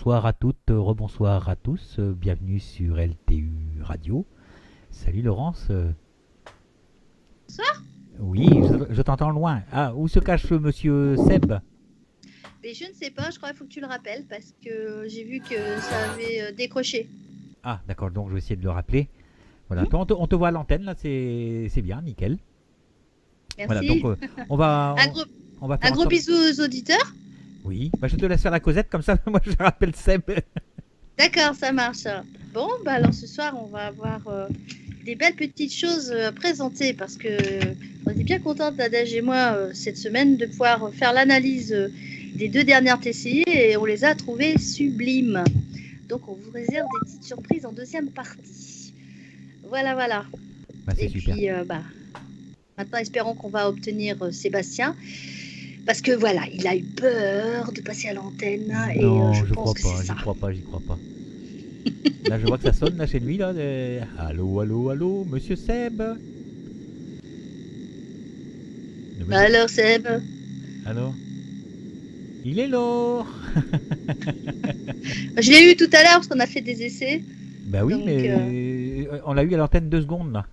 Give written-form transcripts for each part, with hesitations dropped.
Bonsoir à toutes, rebonsoir à tous, bienvenue sur LTU Radio. Salut Laurence. Bonsoir. Oui, je t'entends loin. Ah, où se cache monsieur Seb? Mais je ne sais pas, je crois qu'il faut que tu le rappelles parce que j'ai vu que ça avait décroché. Ah, d'accord, donc je vais essayer de le rappeler. Voilà, Hmm. toi, on te voit à l'antenne, là, c'est bien, nickel. Voilà, donc Merci. on va, Un on, gros, on va un faire en gros sorte. bisou aux auditeurs. Oui, bah, je te laisse faire la causette, comme ça, moi je rappelle Seb. D'accord, ça marche. Bon, bah alors ce soir, on va avoir des belles petites choses à présenter parce que on était bien contente, Nadège et moi, cette semaine, de pouvoir faire l'analyse des 2 dernières TCI et on les a trouvées sublimes. Donc, on vous réserve des petites surprises en deuxième partie. Voilà, voilà. Bah, c'est Et super. puis, maintenant, espérons qu'on va obtenir Sébastien. Parce que voilà, il a eu peur de passer à l'antenne et Non, je je pense crois que c'est pas, ça. j'y crois pas. Là, je vois que ça sonne là chez lui là. Allô, allô, allô, monsieur Seb. Ne me dites- Alors, Seb, Alors, il est lourd. je l'ai eu tout à l'heure parce qu'on a fait des essais. Bah oui, Donc, mais on l'a eu à l'antenne 2 secondes là.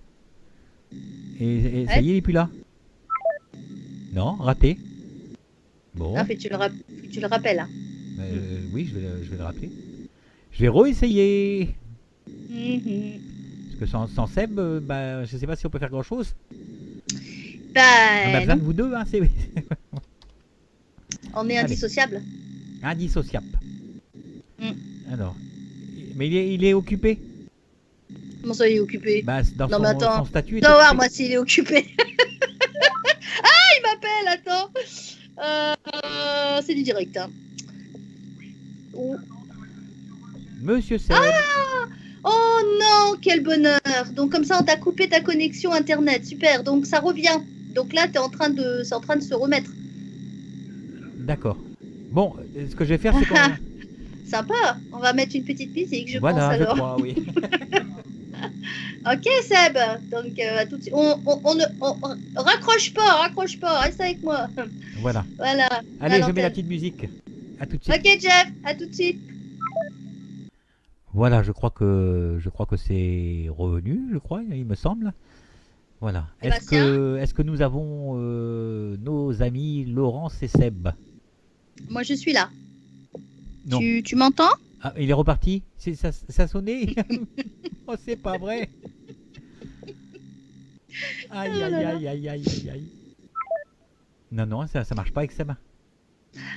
Et ça ouais. y est, il est plus là. Non, raté. Ah, Bon, tu le rappelles. Hein. oui, je vais le rappeler. Je vais réessayer. Mhm. Parce que sans Seb, bah, je sais pas si on peut faire grand chose. On a Ben besoin non, de vous deux, hein, c'est on est Allez, indissociable. indissociable. Mm. Alors, mais il est occupé. Comment ça, il est occupé? Bah, dans Non, mais son attends. statut Tu est vas voir, occupé. moi, s'il est occupé. Il m'appelle, attends. C'est du direct. Hein. Oh. Monsieur Seb. Ah! Oh non, quel bonheur. Donc comme ça, on t'a coupé ta connexion Internet. Super. Donc ça revient. Donc là, c'est en train de se remettre. D'accord. Bon, ce que je vais faire, c'est qu'on. Sympa. On va mettre une petite musique, je pense Voilà, je alors. crois, oui. Ok, Seb. Donc à tout de suite. Raccroche pas, raccroche pas. Reste avec moi. Voilà. Voilà. À Allez, je mets la l'antenne. petite musique. À tout de suite. Ok, Jeff. À tout de suite. Voilà, je crois que c'est revenu, je crois, il me semble. Voilà. Est-ce Sébastien, que, est-ce que nous avons nos amis Laurence et Seb? moi je suis là. Non. Tu m'entends? Ah, il est reparti? Ça sonnait? Oh, c'est pas vrai. Aïe, Oh aïe, là là. aïe, aïe, aïe, aïe, aïe. Non, non, ça marche pas avec Seb.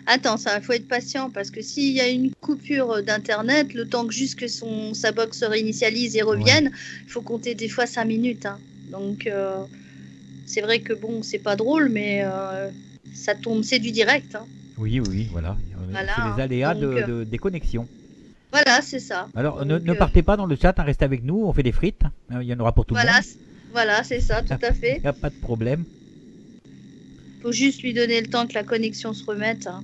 Attends, ça, faut être patient parce que s'il y a une coupure d'internet, le temps que juste que sa box se réinitialise et Ouais. revienne, il faut compter des fois 5 minutes. Hein. Donc, c'est vrai que bon, c'est pas drôle, mais ça tombe, c'est du direct. Hein. Oui, oui, oui, voilà. Voilà. C'est les Hein. aléas Donc, des connexions. voilà, c'est ça. Alors, ne, Donc, ne partez pas dans le chat, hein, restez avec nous, on fait des frites. Il y en aura pour tout le voilà, monde. voilà, c'est ça, tout à Il fait. n'y a pas de problème. Faut juste lui donner le temps que la connexion se remette. Hein.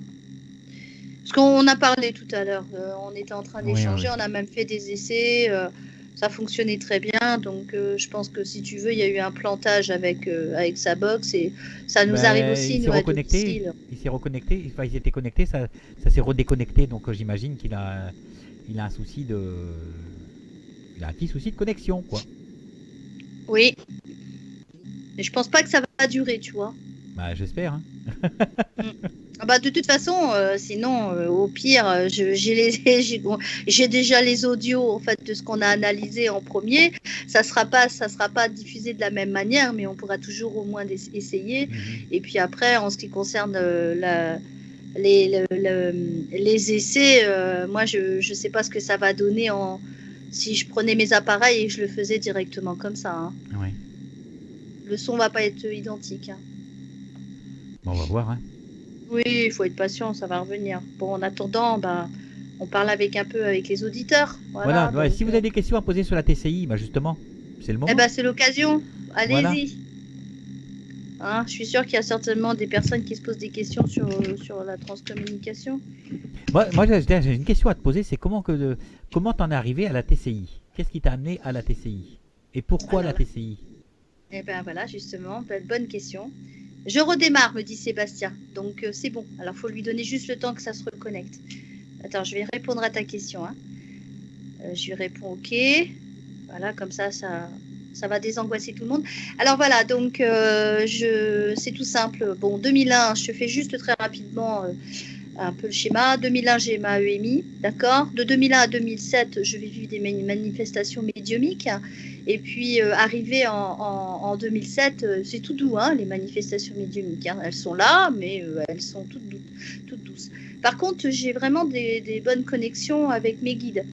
Parce qu'on a parlé tout à l'heure, on était en train Oui, oui, d'échanger, oui. on a même fait des essais, ça fonctionnait très bien. Donc je pense que si tu veux, il y a eu un plantage avec sa box et ça nous arrive Ben, aussi, il s'est nous, à reconnecté. domicile. Il s'est reconnecté. Enfin, ils étaient connectés, ça s'est redéconnecté. Donc j'imagine qu'il a un souci de. Il a un petit souci de connexion, quoi. Oui, mais je pense pas que ça va durer, tu vois. Bah, j'espère. Hein. Ah bah, de toute façon, sinon, au pire, j'ai déjà les audios en fait de ce qu'on a analysé en premier. Ça sera pas diffusé de la même manière, mais on pourra toujours au moins essayer. Et puis après, en ce qui concerne les essais, moi, je sais pas ce que ça va donner si je prenais mes appareils et que je le faisais directement comme ça. Hein. Ouais. Le son va pas être identique. Hein. Bon, on va voir. Hein. Oui, il faut être patient, ça va revenir. Bon, en attendant, bah, on parle avec les auditeurs. Voilà. Voilà, Ouais, donc, si vous avez des questions à poser sur la TCI, bah justement, c'est le eh moment. ben, c'est l'occasion. Voilà. Allez-y. Hein, je suis sûre qu'il y a certainement des personnes qui se posent des questions sur la transcommunication. Moi j'ai une question à te poser. C'est comment t'en es arrivé à la TCI? Qu'est-ce qui t'a amené à la TCI? Et pourquoi la Alors, TCI? eh ben voilà, justement, bonne question. Je redémarre, me dit Sébastien. Donc, c'est bon. Alors, il faut lui donner juste le temps que ça se reconnecte. Attends, je vais répondre à ta question. Hein. Je lui réponds OK. Voilà, comme ça va désangoisser tout le monde. Alors voilà, donc c'est tout simple. Bon, 2001, je te fais juste très rapidement un peu le schéma. 2001, j'ai ma EMI, d'accord. De 2001 à 2007, je vais vivre des manifestations médiumiques. Et puis, arrivé en 2007, c'est tout doux, hein, les manifestations médiumiques. Hein. Elles sont là, mais elles sont toutes douces. Par contre, j'ai vraiment des bonnes connexions avec mes guides.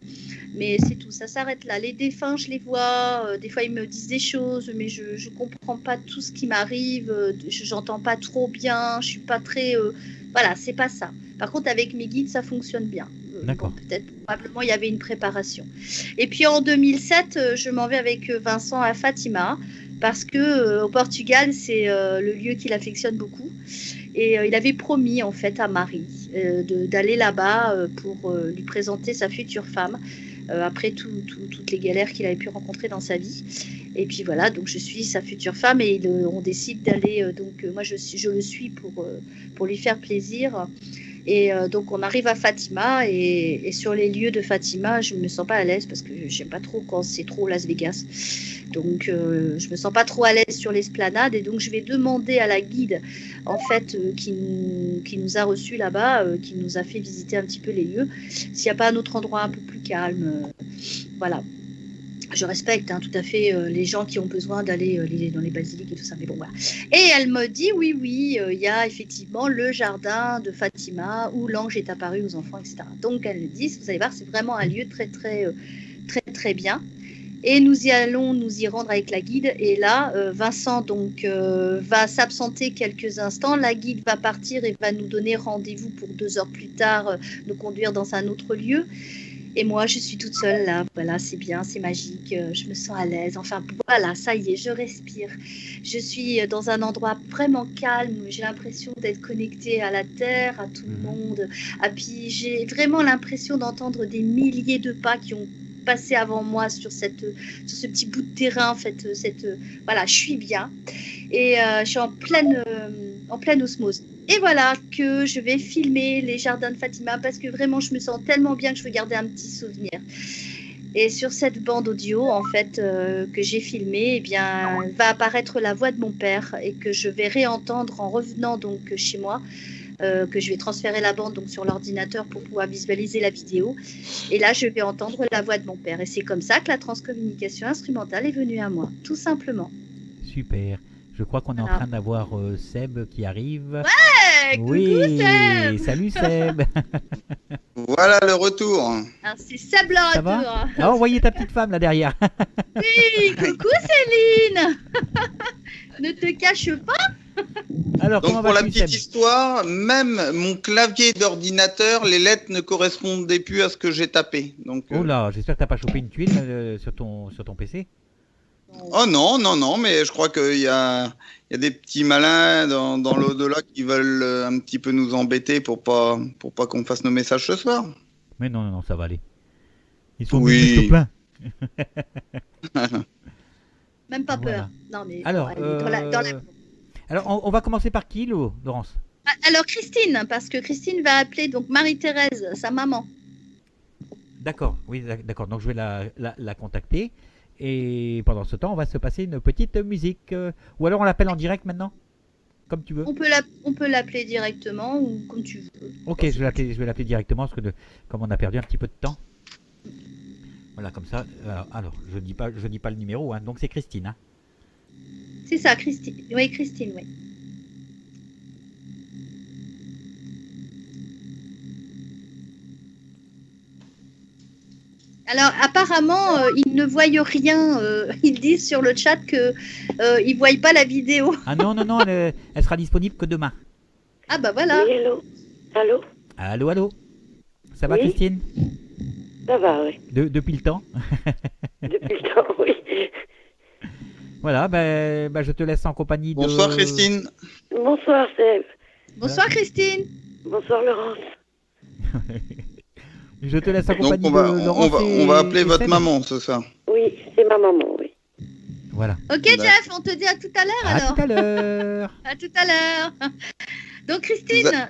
Mais c'est tout, ça s'arrête là. Les défunts, je les vois, des fois ils me disent des choses, mais je ne comprends pas tout ce qui m'arrive, j'entends pas trop bien, je suis pas très... voilà, c'est pas ça. Par contre, avec mes guides, ça fonctionne bien. D'accord. Bon, peut-être, probablement, il y avait une préparation. Et puis en 2007, je m'en vais avec Vincent à Fatima, parce que au Portugal, c'est le lieu qu'il affectionne beaucoup. Et il avait promis en fait à Marie d'aller là-bas pour lui présenter sa future femme après toutes les galères qu'il avait pu rencontrer dans sa vie. Et puis voilà, donc je suis sa future femme et on décide d'aller. Moi je le suis pour lui faire plaisir. Et donc on arrive à Fatima et sur les lieux de Fatima, je me sens pas à l'aise parce que j'aime pas trop quand c'est trop Las Vegas. Donc je me sens pas trop à l'aise sur l'esplanade et donc je vais demander à la guide en fait qui nous a reçus là-bas, qui nous a fait visiter un petit peu les lieux, s'il n'y a pas un autre endroit un peu plus calme. Voilà. Je respecte tout à fait les gens qui ont besoin d'aller dans les basiliques et tout ça, mais bon voilà. Et elle me dit oui, il y a effectivement le jardin de Fatima où l'ange est apparu aux enfants, etc. Donc elle me dit, vous allez voir, c'est vraiment un lieu très bien. Et nous allons nous y rendre avec la guide. Et là, Vincent donc va s'absenter quelques instants. La guide va partir et va nous donner rendez-vous pour 2 heures plus tard, nous conduire dans un autre lieu. Et moi, je suis toute seule là. Voilà, c'est bien, c'est magique. Je me sens à l'aise. Enfin, voilà, ça y est, je respire. Je suis dans un endroit vraiment calme. J'ai l'impression d'être connectée à la terre, à tout le monde. Et puis, j'ai vraiment l'impression d'entendre des milliers de pas qui ont passé avant moi sur ce petit bout de terrain. En fait, voilà, je suis bien. Et je suis en pleine osmose. Et voilà que je vais filmer les jardins de Fatima parce que vraiment, je me sens tellement bien que je veux garder un petit souvenir. Et sur cette bande audio, en fait, que j'ai filmée, eh bien, va apparaître la voix de mon père et que je vais réentendre en revenant donc chez moi, que je vais transférer la bande donc sur l'ordinateur pour pouvoir visualiser la vidéo. Et là, je vais entendre la voix de mon père. Et c'est comme ça que la transcommunication instrumentale est venue à moi, tout simplement. Super. Je crois qu'on est en train d'avoir Seb qui arrive. Ouais, oui, Seb. Salut Seb. Voilà le retour. Alors, c'est Seb le Ça retour. va Ah, envoyez ta petite femme là derrière. Oui, coucou Céline. Ne te cache pas. Alors, donc comment pour la vas-tu, petite Seb histoire, même mon clavier d'ordinateur, les lettres ne correspondaient plus à ce que j'ai tapé. Donc, Oh là, j'espère que t'as pas chopé une tuile sur ton PC. Oh non, mais je crois qu'il y a des petits malins dans l'au-delà qui veulent un petit peu nous embêter pour pas qu'on fasse nos messages ce soir. Mais non, ça va aller. Ils sont Oui. pleins. Même pas Voilà. peur. Non, mais Alors, alors on va commencer par qui, Laurence? Alors Christine, parce que Christine va appeler donc Marie-Thérèse, sa maman. D'accord, oui, d'accord. Donc je vais la contacter. Et pendant ce temps, on va se passer une petite musique. Ou alors on l'appelle en direct maintenant? Comme tu veux. On peut l'appeler directement ou comme tu veux. Ok, je vais l'appeler directement parce que comme on a perdu un petit peu de temps. Voilà, comme ça. Alors, je dis pas le numéro, hein, donc c'est Christine. Hein. C'est ça, Christine. Oui, Christine, oui. Alors, apparemment, ils ne voient rien. Ils disent sur le chat qu'ils ne voient pas la vidéo. Ah non, elle sera disponible que demain. Ah bah voilà. Oui, allô. Allô. Ça va, Oui. Christine? Ça va, oui. Depuis le temps. Depuis le temps, oui. Voilà, je te laisse en compagnie de... Bonsoir Christine. Bonsoir, Seb. Bonsoir Christine. Bonsoir, Laurence. Je te laisse en Donc compagnie de Laurence on va appeler et votre Seb. maman ce soir. Oui, c'est ma maman, oui. Voilà. Ok Jeff, on te dit à tout à l'heure À alors. tout à l'heure. À tout à l'heure. Donc Christine,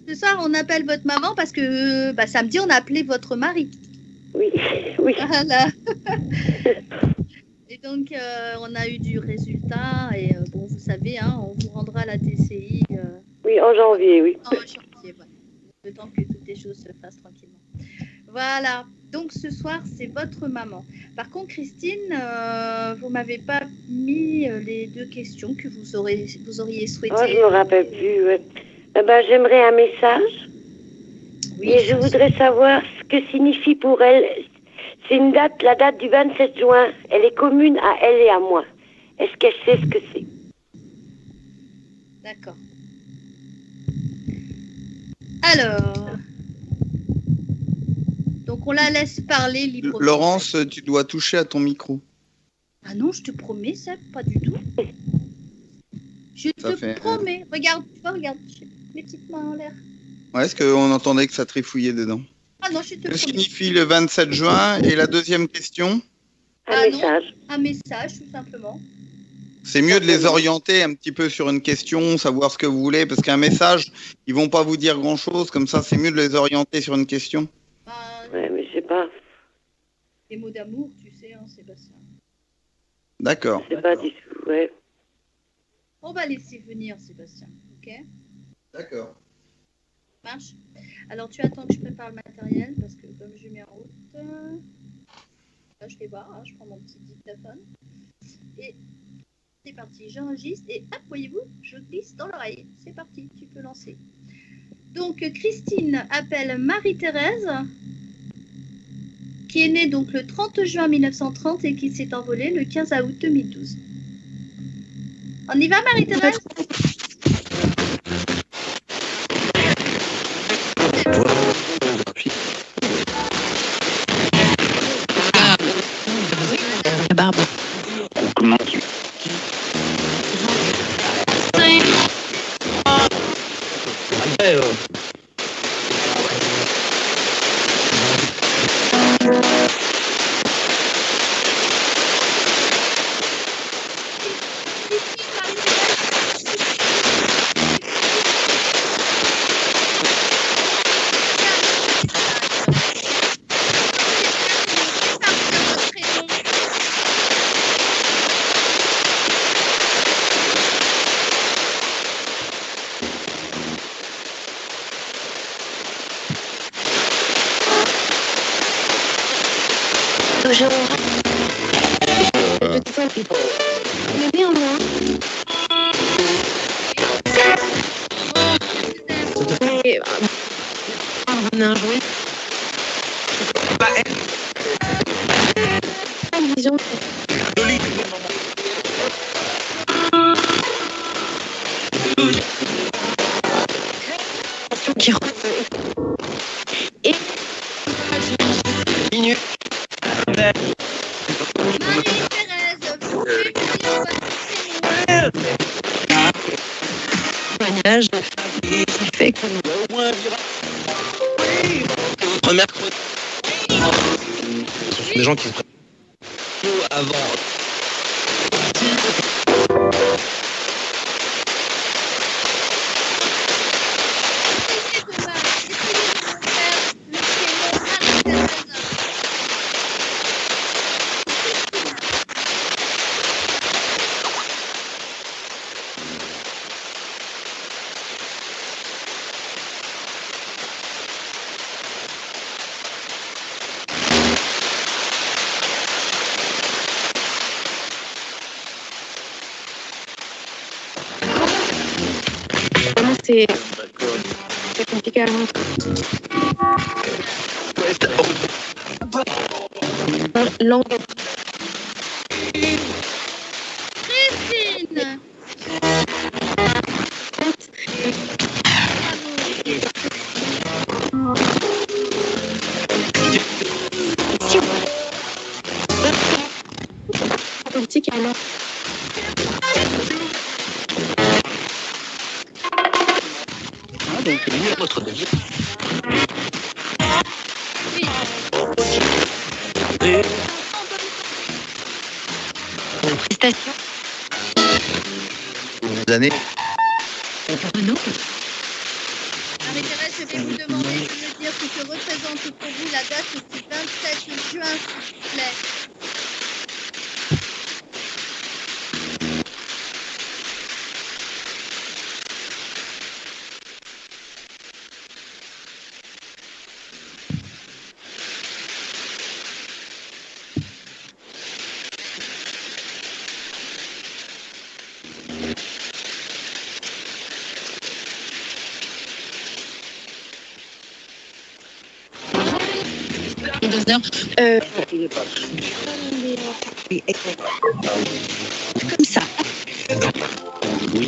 ce soir on appelle votre maman parce que samedi on a appelé votre mari. Oui, oui. Voilà. Et donc on a eu du résultat et bon vous savez on vous rendra la TCI. Oui, en janvier, oui. En janvier, voilà. Le temps que toutes les choses se fassent tranquillement. Voilà. Donc ce soir c'est votre maman. Par contre Christine, vous m'avez pas mis les 2 questions que vous auriez souhaité. Oh, je me rappelle plus. Ouais. J'aimerais un message. Oui, et je voudrais savoir ce que signifie pour elle. C'est la date du 27 juin. Elle est commune à elle et à moi. Est-ce qu'elle sait ce que c'est? D'accord. Alors, donc on la laisse parler librement. Laurence, tu dois toucher à ton micro. Ah non, je te promets, ça, pas du tout. Je te promets. Regarde, tu vois, regarde, j'ai mes petites mains en l'air. Ouais, est-ce qu'on entendait que ça trifouillait dedans? Ah non, je te promets. Que signifie le 27 juin? Et la deuxième question? Un message. Non, un message, tout simplement. C'est mieux de les orienter un petit peu sur une question, savoir ce que vous voulez, parce qu'un message, ils vont pas vous dire grand-chose. Comme ça, c'est mieux de les orienter sur une question. Ouais, mais je sais pas. Des mots d'amour, tu sais, Sébastien. D'accord. Je sais pas du tout, ouais. On va laisser venir, Sébastien, ok? D'accord. Marche. Alors, tu attends que je prépare le matériel, parce que comme je mets en route, là, je vais voir, je prends mon petit dictaphone. Et c'est parti, j'enregistre et hop, voyez-vous, je glisse dans l'oreille. C'est parti, tu peux lancer. Donc, Christine appelle Marie-Thérèse, qui est née donc le 30 juin 1930 et qui s'est envolée le 15 août 2012. On y va, Marie-Thérèse? Barbe. Comment tu... Mais néanmoins, on a un jouet. Disons qui et Marie-Thérèse, vous pouvez me dire votre témoignage qui fait que Première chronique. Ce sont des gens qui se prennent avant. vraiment c'est compliqué à langue. Christine. Politique alors. Donc, lire notre devis. Oui. Et Félicitations. des années. Non. Marie-Thérèse, je vais vous demander de me dire ce que représente pour vous la date du 27 juin, s'il vous plaît. Et 2 heures. Comme ça.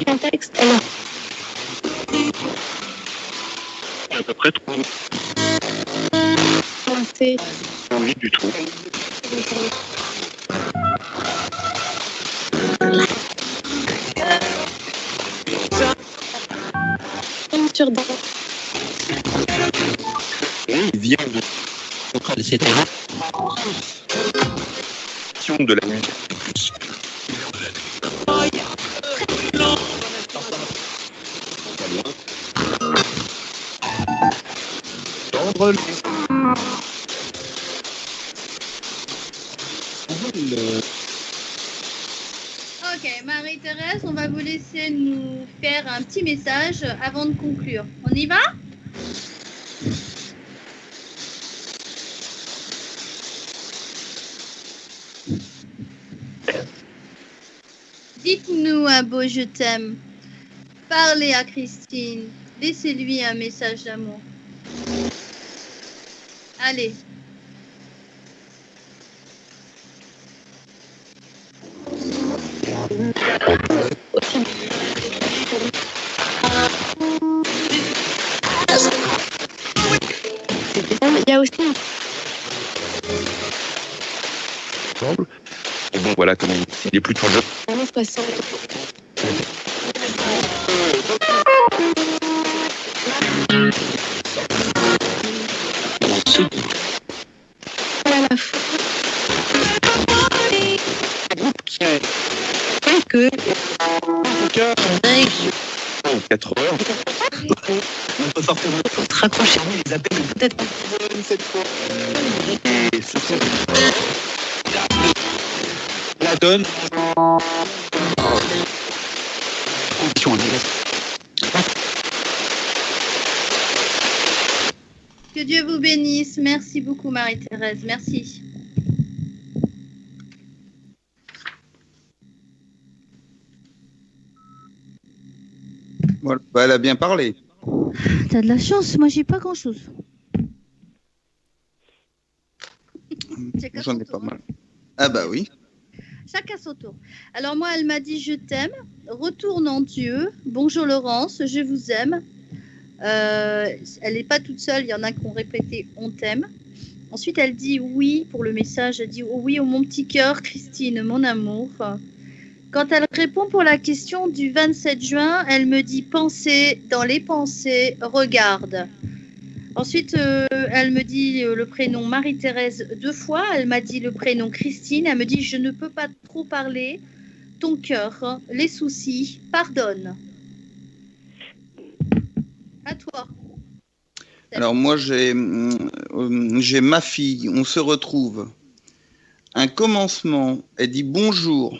Contexte. Alors, À peu près 3 c'est envie du tout. sur dans Oui, vient de etc. De la musique. Tendre le... Ok, Marie-Thérèse, on va vous laisser nous faire un petit message avant de conclure. On y va? Dites-nous un beau je t'aime. Parlez à Christine. Laissez-lui un message d'amour. Allez. Il y a aussi Ensemble. Et bon, voilà, comment il est plutôt jeune. un 60. Voilà. Que En tout cas, en 4 heures, on peut sortir se raccrocher. les appels Peut-être cette fois. Et ce sont la donne. Condition Que Dieu vous bénisse. Merci beaucoup, Marie-Thérèse. Merci. Voilà. Bah, elle a bien parlé. T'as de la chance, moi j'ai pas grand-chose. Chacun J'en son ai pas tour, hein. mal. Ah bah oui. Chacun son tour. Alors moi, elle m'a dit je t'aime, retourne en Dieu, bonjour Laurence, je vous aime. Elle n'est pas toute seule, il y en a qui ont répété on t'aime. Ensuite, elle dit oui pour le message, elle dit oh oui, oh, mon petit cœur, Christine, mon amour. Quand elle répond pour la question du 27 juin, elle me dit pensez dans les pensées, regarde. Ensuite, elle me dit le prénom Marie-Thérèse 2 fois. Elle m'a dit le prénom Christine. Elle me dit je ne peux pas trop parler. Ton cœur, les soucis, pardonne. À toi. Alors moi j'ai ma fille, on se retrouve. Un commencement, elle dit bonjour.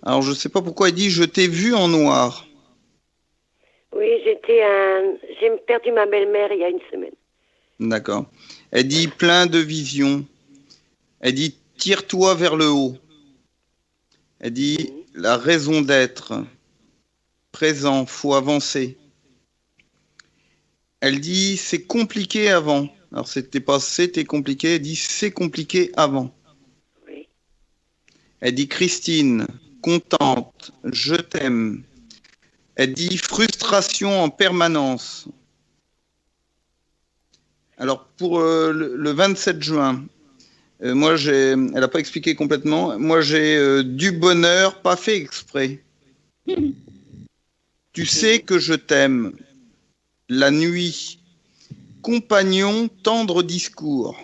Alors je sais pas pourquoi elle dit je t'ai vu en noir. Oui, j'ai perdu ma belle-mère il y a une semaine. D'accord. Elle dit plein de visions. Elle dit tire-toi vers le haut. Elle dit la raison d'être. Présent, faut avancer. Elle dit c'est compliqué avant. Alors c'était pas c'était compliqué, elle dit c'est compliqué avant. Oui. Elle dit Christine, contente, je t'aime. Elle dit frustration en permanence. Alors pour le 27 juin, moi elle n'a pas expliqué complètement. Moi j'ai du bonheur pas fait exprès. Tu sais que je t'aime. La nuit, compagnon, tendre discours.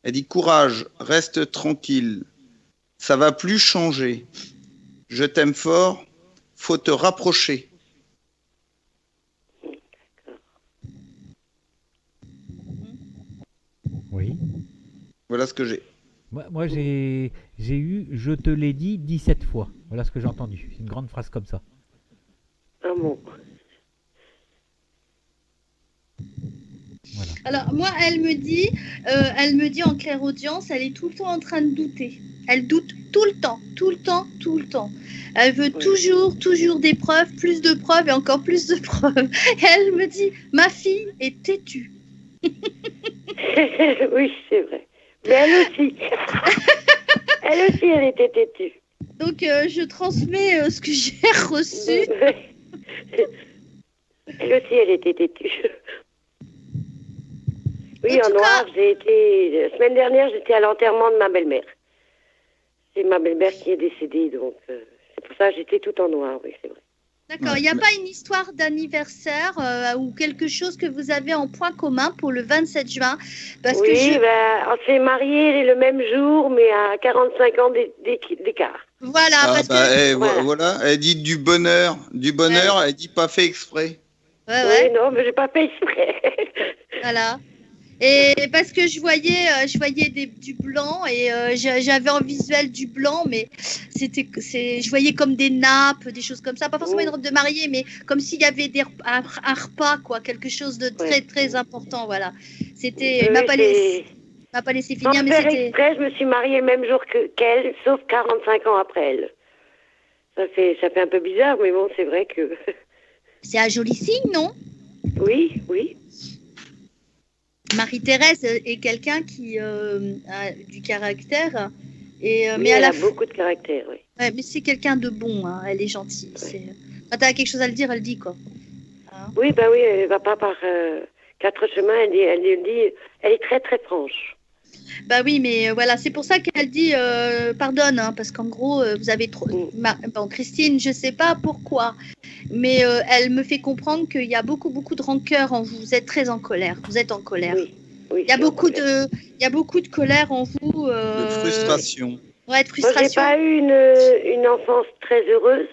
Elle dit courage, reste tranquille. Ça va plus changer. Je t'aime fort, faut te rapprocher. Voilà ce que j'ai. Moi j'ai eu je te l'ai dit 17 fois. Voilà ce que j'ai entendu. C'est une grande phrase comme ça. Ah bon. Voilà. Alors moi, elle me dit en clairaudience, elle est tout le temps en train de douter. Elle doute tout le temps, tout le temps, tout le temps. Elle veut toujours des preuves, plus de preuves et encore plus de preuves. Et elle me dit, ma fille est têtue. Oui, c'est vrai. Mais elle aussi. Elle était têtue. Donc je transmets ce que j'ai reçu. Elle aussi, elle était têtue. Oui, En en tout noir, j'ai été... La semaine dernière, j'étais à l'enterrement de ma belle-mère. C'est ma belle-mère qui est décédée, donc c'est pour ça que j'étais tout en noir, oui, c'est vrai. D'accord, il n'y a pas une histoire d'anniversaire ou quelque chose que vous avez en point commun pour le 27 juin parce que Oui, on s'est mariés le même jour, mais à 45 ans d'écart. Voilà, Ah, parce bah, que... voilà, elle dit du bonheur, elle dit pas fait exprès. Ouais. Oui, non, mais j'ai pas fait exprès. Voilà. Et parce que je voyais du blanc et j'avais en visuel du blanc, mais je voyais comme des nappes, des choses comme ça, pas forcément une robe de mariée, mais comme s'il y avait un repas, quoi, quelque chose de très très important, voilà. C'était, il m'a pas laissé Sans finir, mais faire c'était. exprès, je me suis mariée le même jour qu'elle, sauf 45 ans après elle. Ça fait un peu bizarre, mais bon, c'est vrai que. C'est un joli signe, non? Oui. Marie-Thérèse est quelqu'un qui a du caractère. Et, Oui, mais elle a beaucoup de caractère, oui. Ouais, mais c'est quelqu'un de bon, hein. Elle est gentille. Quand elle a quelque chose à le dire, elle le dit, quoi. Hein? Oui, bah oui, elle va pas par quatre chemins, elle dit, elle est très très franche. Bah oui, mais voilà, c'est pour ça qu'elle dit pardonne, hein, parce qu'en gros, vous avez trop. Bon, Christine, je sais pas pourquoi, mais elle me fait comprendre qu'il y a beaucoup de rancœur en vous. Vous êtes très en colère. Vous êtes en colère. Oui, il y a beaucoup de colère en vous. De frustration. Ouais, de frustration. Moi, j'ai pas eu une enfance très heureuse.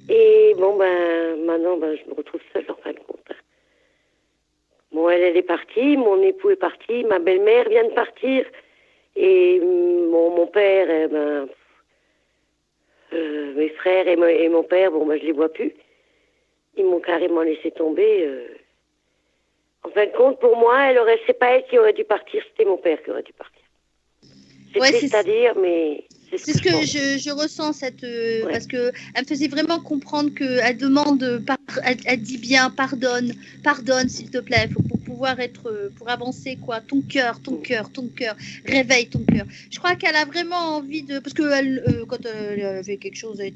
Et bon, maintenant, je me retrouve seule en fin de compte. Bon, elle est partie, mon époux est parti, ma belle-mère vient de partir, et mon père, mes frères et mon père, je les vois plus. Ils m'ont carrément laissé tomber. En fin de compte, pour moi, c'est pas elle qui aurait dû partir, c'était mon père qui aurait dû partir. C'est triste à dire, mais c'est ce que je ressens, parce que elle me faisait vraiment comprendre qu'elle demande, elle dit bien pardonne s'il te plaît, pour pouvoir pour avancer, quoi, ton cœur, réveille ton cœur. Je crois qu'elle a vraiment envie de, parce que quand elle avait quelque chose, elle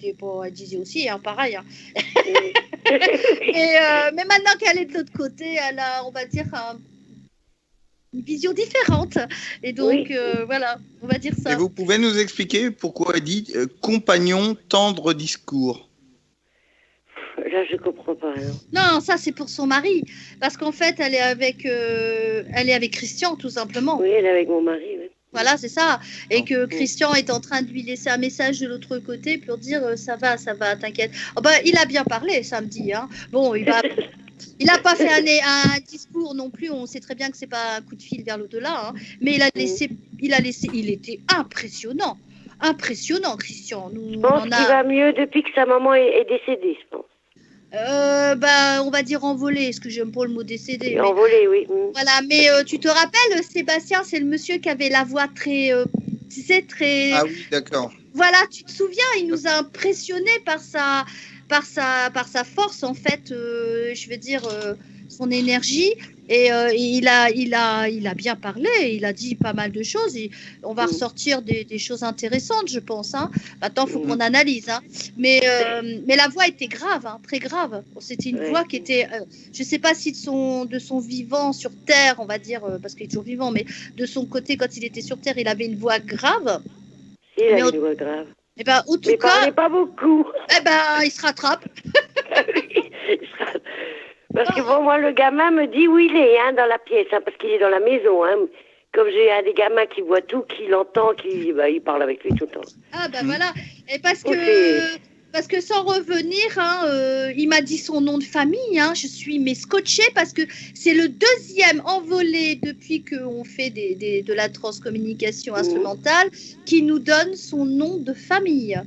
disait aussi, hein, pareil. Hein. Mais maintenant qu'elle est de l'autre côté, elle a, on va dire, une vision différente. Et donc, voilà, on va dire ça. Et vous pouvez nous expliquer pourquoi elle dit compagnon tendre discours? Là, je comprends pas. Non, ça, c'est pour son mari. Parce qu'en fait, elle est avec Christian, tout simplement. Oui, elle est avec mon mari, oui. Voilà, c'est ça. Et que Christian est en train de lui laisser un message de l'autre côté pour dire ça va, t'inquiète. Oh, il a bien parlé samedi. Hein. Bon, il n'a pas fait un discours non plus. On sait très bien que c'est pas un coup de fil vers l'au-delà. Hein. Mais il était impressionnant. Impressionnant, Christian. Je pense qu'il va mieux depuis que sa maman est décédée, je pense. On va dire envolé, est-ce que j'aime pas le mot décédé? Envolé, oui. Voilà, mais tu te rappelles, Sébastien, c'est le monsieur qui avait la voix très, tu sais, très... Ah oui, d'accord. Voilà, tu te souviens, il nous a impressionnés par sa force, en fait, je veux dire, son énergie, et il a bien parlé, il a dit pas mal de choses, et on va ressortir des choses intéressantes, je pense. Hein. Maintenant, il faut qu'on analyse. Hein. Mais la voix était grave, hein, très grave. C'était une voix qui était, je ne sais pas si de son vivant sur Terre, on va dire, parce qu'il est toujours vivant, mais de son côté, quand il était sur Terre, il avait une voix grave. Il avait une voix grave. Eh ben, en tout cas, parlait pas beaucoup. Eh ben, il se rattrape. Parce que bon, moi, le gamin me dit où il est, hein, dans la pièce, hein, parce qu'il est dans la maison. Hein. Comme j'ai un des gamins qui voit tout, qui l'entend, il parle avec lui tout le temps. Ah ben voilà. Et parce que parce que sans revenir, hein, il m'a dit son nom de famille. Hein, je suis mais scotchée parce que c'est le deuxième envolé depuis qu'on fait de la transcommunication instrumentale qui nous donne son nom de famille.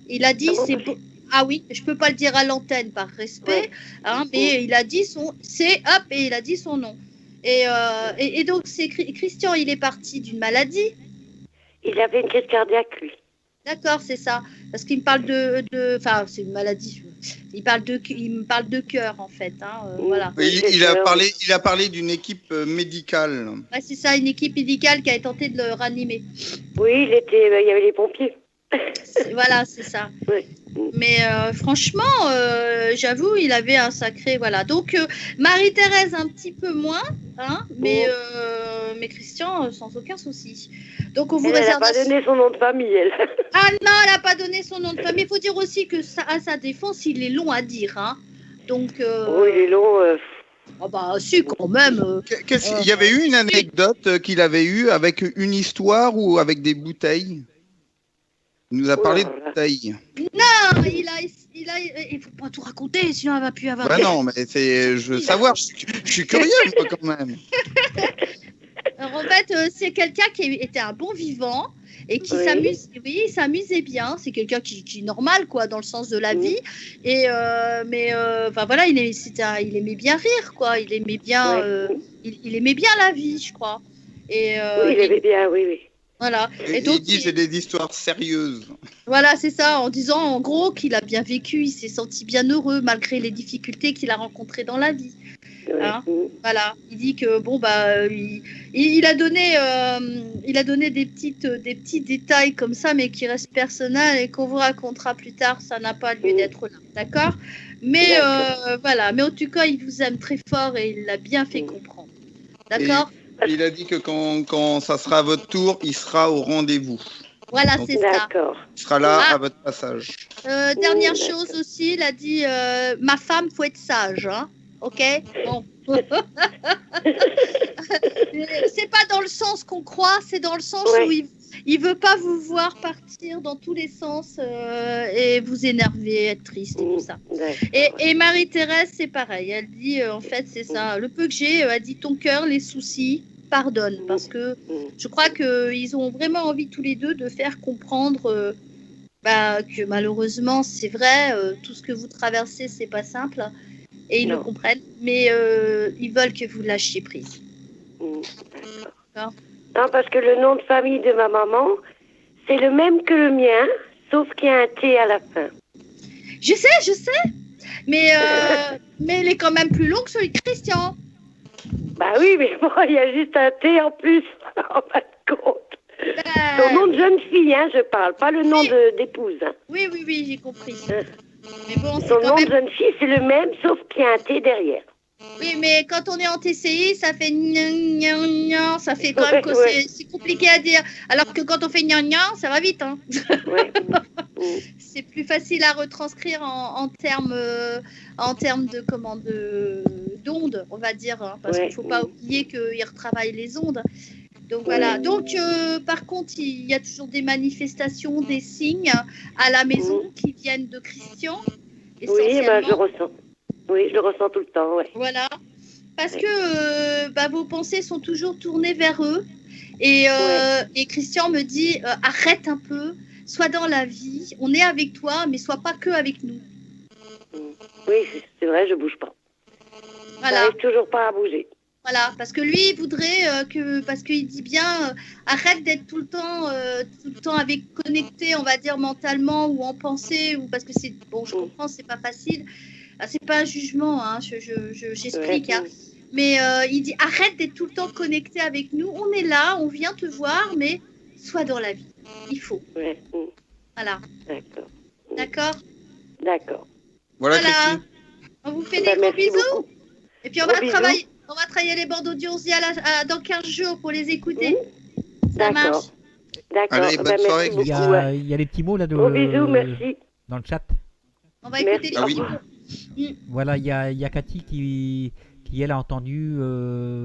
Il a dit c'est beau. Ah oui, je peux pas le dire à l'antenne par respect, hein, mais il a dit et il a dit son nom. Et donc c'est Christian, il est parti d'une maladie. Il avait une crise cardiaque, lui. D'accord, c'est ça. Parce qu'il me parle enfin, c'est une maladie. Il me parle de cœur, en fait. Hein, voilà. Il a parlé d'une équipe médicale. Ouais, c'est ça, une équipe médicale qui a tenté de le ranimer. Oui, il y avait les pompiers. Voilà, c'est ça. Oui. Mais franchement, j'avoue, il avait un sacré... Voilà. Donc, Marie-Thérèse, un petit peu moins, hein, mais Christian, sans aucun souci. Donc, on vous réserve... Elle n'a pas donné son nom de famille, elle. Ah non, elle n'a pas donné son nom de famille. Il faut dire aussi que à sa défense, il est long à dire. Hein. Donc... Oui, il est long... Ah bah si, quand même. Il y avait eu une anecdote qu'il avait eue avec une histoire ou avec des bouteilles. Il nous a parlé de bouteilles. Non, il faut pas tout raconter, sinon elle va plus avoir... Bah non, mais je veux savoir, je suis curieux, moi, quand même. Alors, en fait, c'est quelqu'un qui était un bon vivant et qui s'amusait bien. C'est quelqu'un qui est normal, quoi, dans le sens de la vie. Et enfin voilà, il aimait bien rire, quoi. Il aimait bien, il aimait bien la vie, je crois. Et oui, il aimait bien, oui. Voilà. Et donc, il dit c'est des histoires sérieuses. Voilà, c'est ça, en disant en gros qu'il a bien vécu, il s'est senti bien heureux malgré les difficultés qu'il a rencontrées dans la vie. Hein, voilà, il dit que bon bah il a donné des petits détails comme ça, mais qui restent personnels et qu'on vous racontera plus tard. Ça n'a pas lieu d'être là, d'accord? Mais voilà, mais en tout cas, il vous aime très fort et il l'a bien fait comprendre, d'accord? Il a dit que quand ça sera à votre tour, il sera au rendez-vous. Voilà, c'est ça. D'accord. Il sera là à votre passage. Dernière chose aussi, il a dit ma femme, faut être sage, hein. Ok, bon. C'est pas dans le sens qu'on croit, c'est dans le sens où il veut pas vous voir partir dans tous les sens et vous énerver, être triste et tout ça. Et Marie-Thérèse, c'est pareil. Elle dit en fait, c'est ça. Le peu que j'ai, elle dit ton cœur, les soucis, pardonne. Parce que je crois qu'ils ont vraiment envie tous les deux de faire comprendre que malheureusement, c'est vrai, tout ce que vous traversez, c'est pas simple. Et ils le comprennent, mais ils veulent que vous lâchiez prise. D'accord. Non, parce que le nom de famille de ma maman, c'est le même que le mien, sauf qu'il y a un T à la fin. Je sais, mais il est quand même plus long que celui de Christian. Bah oui, mais bon, il y a juste un T en plus, en fin de compte. Son nom de jeune fille, hein, je parle, pas le nom d'épouse. Hein. Oui, j'ai compris. Mais bon, son nom de jeune fille, c'est le même, sauf qu'il y a un T derrière. Oui, mais quand on est en TCI, ça fait gnan, ça fait quand même que c'est compliqué à dire. Alors que quand on fait gnan, ça va vite. Hein. C'est plus facile à retranscrire en termes d'ondes, on va dire. Hein, parce qu'il ne faut pas oublier qu'ils retravaillent les ondes. Donc voilà. Donc par contre, il y a toujours des manifestations, des signes à la maison qui viennent de Christian. Oui, je le ressens. Oui, je le ressens tout le temps, Voilà. Parce que vos pensées sont toujours tournées vers eux. Et Christian me dit, arrête un peu, sois dans la vie, on est avec toi, mais sois pas que avec nous. Oui, c'est vrai, je bouge pas. Voilà. J'arrive toujours pas à bouger. Voilà, parce que lui, il voudrait parce qu'il dit bien, arrête d'être tout le temps connecté, on va dire mentalement ou en pensée, ou parce que c'est bon, je comprends, c'est pas facile. C'est pas un jugement, hein, j'explique. Hein. Mais il dit arrête d'être tout le temps connecté avec nous. On est là, on vient te voir, mais sois dans la vie. Il faut. Voilà. D'accord. D'accord. D'accord. Voilà. Christine. On vous fait des gros bisous. Beaucoup. Et puis on va travailler les bords d'audience dans 15 jours pour les écouter. Ça marche. D'accord. Allez, bonne soirée. Il y a les petits mots là Gros bisous, merci. Dans le chat. On va écouter les petits mots. Voilà, il y a Cathy qui elle a entendu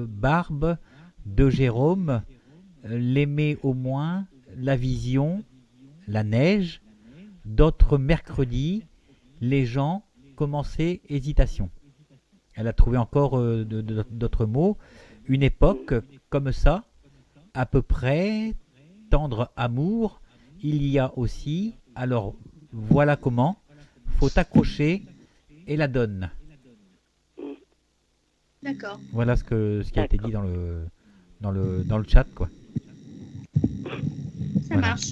Barbe de Jérôme, l'aimer au moins, la vision, la neige, d'autres mercredis, les gens, commencer, hésitation. Elle a trouvé encore d'autres mots. Une époque comme ça, à peu près, tendre amour, il y a aussi, alors voilà comment, faut accrocher et la donne. D'accord. Voilà ce qui a été dit dans le chat, quoi. Ça Voilà. marche.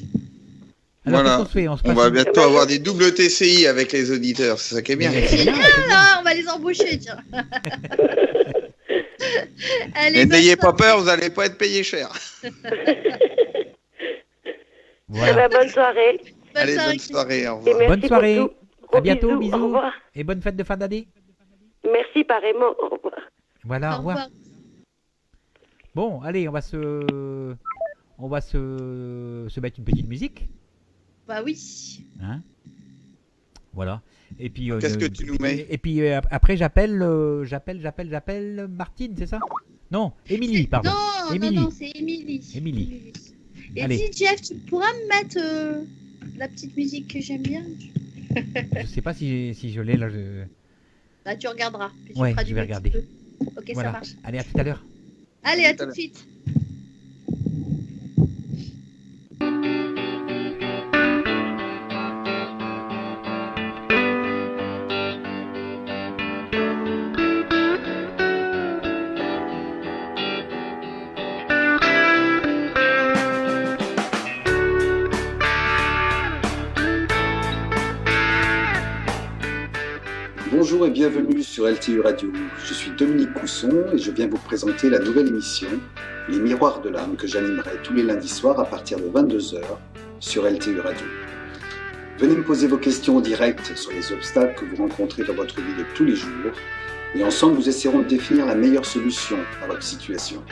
Alors, Voilà. qu'est-ce qu'on se fait? On se On passe va une- bientôt avoir des doubles TCI avec les auditeurs, c'est ça qui est bien. Mais c'est bien, c'est bien. Ah, on va les embaucher, tiens. Allez, Mais bonne n'ayez pas soirée. peur, vous n'allez pas être payé cher. Voilà. Eh ben, bonne soirée. Bonne Allez, soirée. bonne soirée, au Et revoir. merci Bonne pour soirée. tout. À Gros bientôt, Au bisous. revoir. Et bonne fête de fin d'année. Merci pareillement. Au revoir. Voilà, Au au revoir. revoir. Bon, allez, on va se mettre une petite musique. Bah oui. Hein, voilà. Et puis, Qu'est-ce que tu nous mets? Et puis après, j'appelle Martine, c'est ça? Non, Émilie, pardon. Non, Émilie. non, c'est Émilie. Émilie. Et Allez. dis, Jeff, tu pourras me mettre la petite musique que j'aime bien? Je sais pas si je l'ai là. Bah, tu regarderas. Puis tu Ouais, feras je du vais petit regarder. peu. Ok, Voilà. ça marche. Allez, à tout à l'heure. Allez, à tout de suite. Bonjour et bienvenue sur LTU Radio. Je suis Dominique Cousson et je viens vous présenter la nouvelle émission Les Miroirs de l'âme que j'animerai tous les lundis soirs à partir de 22h sur LTU Radio. Venez me poser vos questions en direct sur les obstacles que vous rencontrez dans votre vie de tous les jours et ensemble nous essaierons de définir la meilleure solution à votre situation.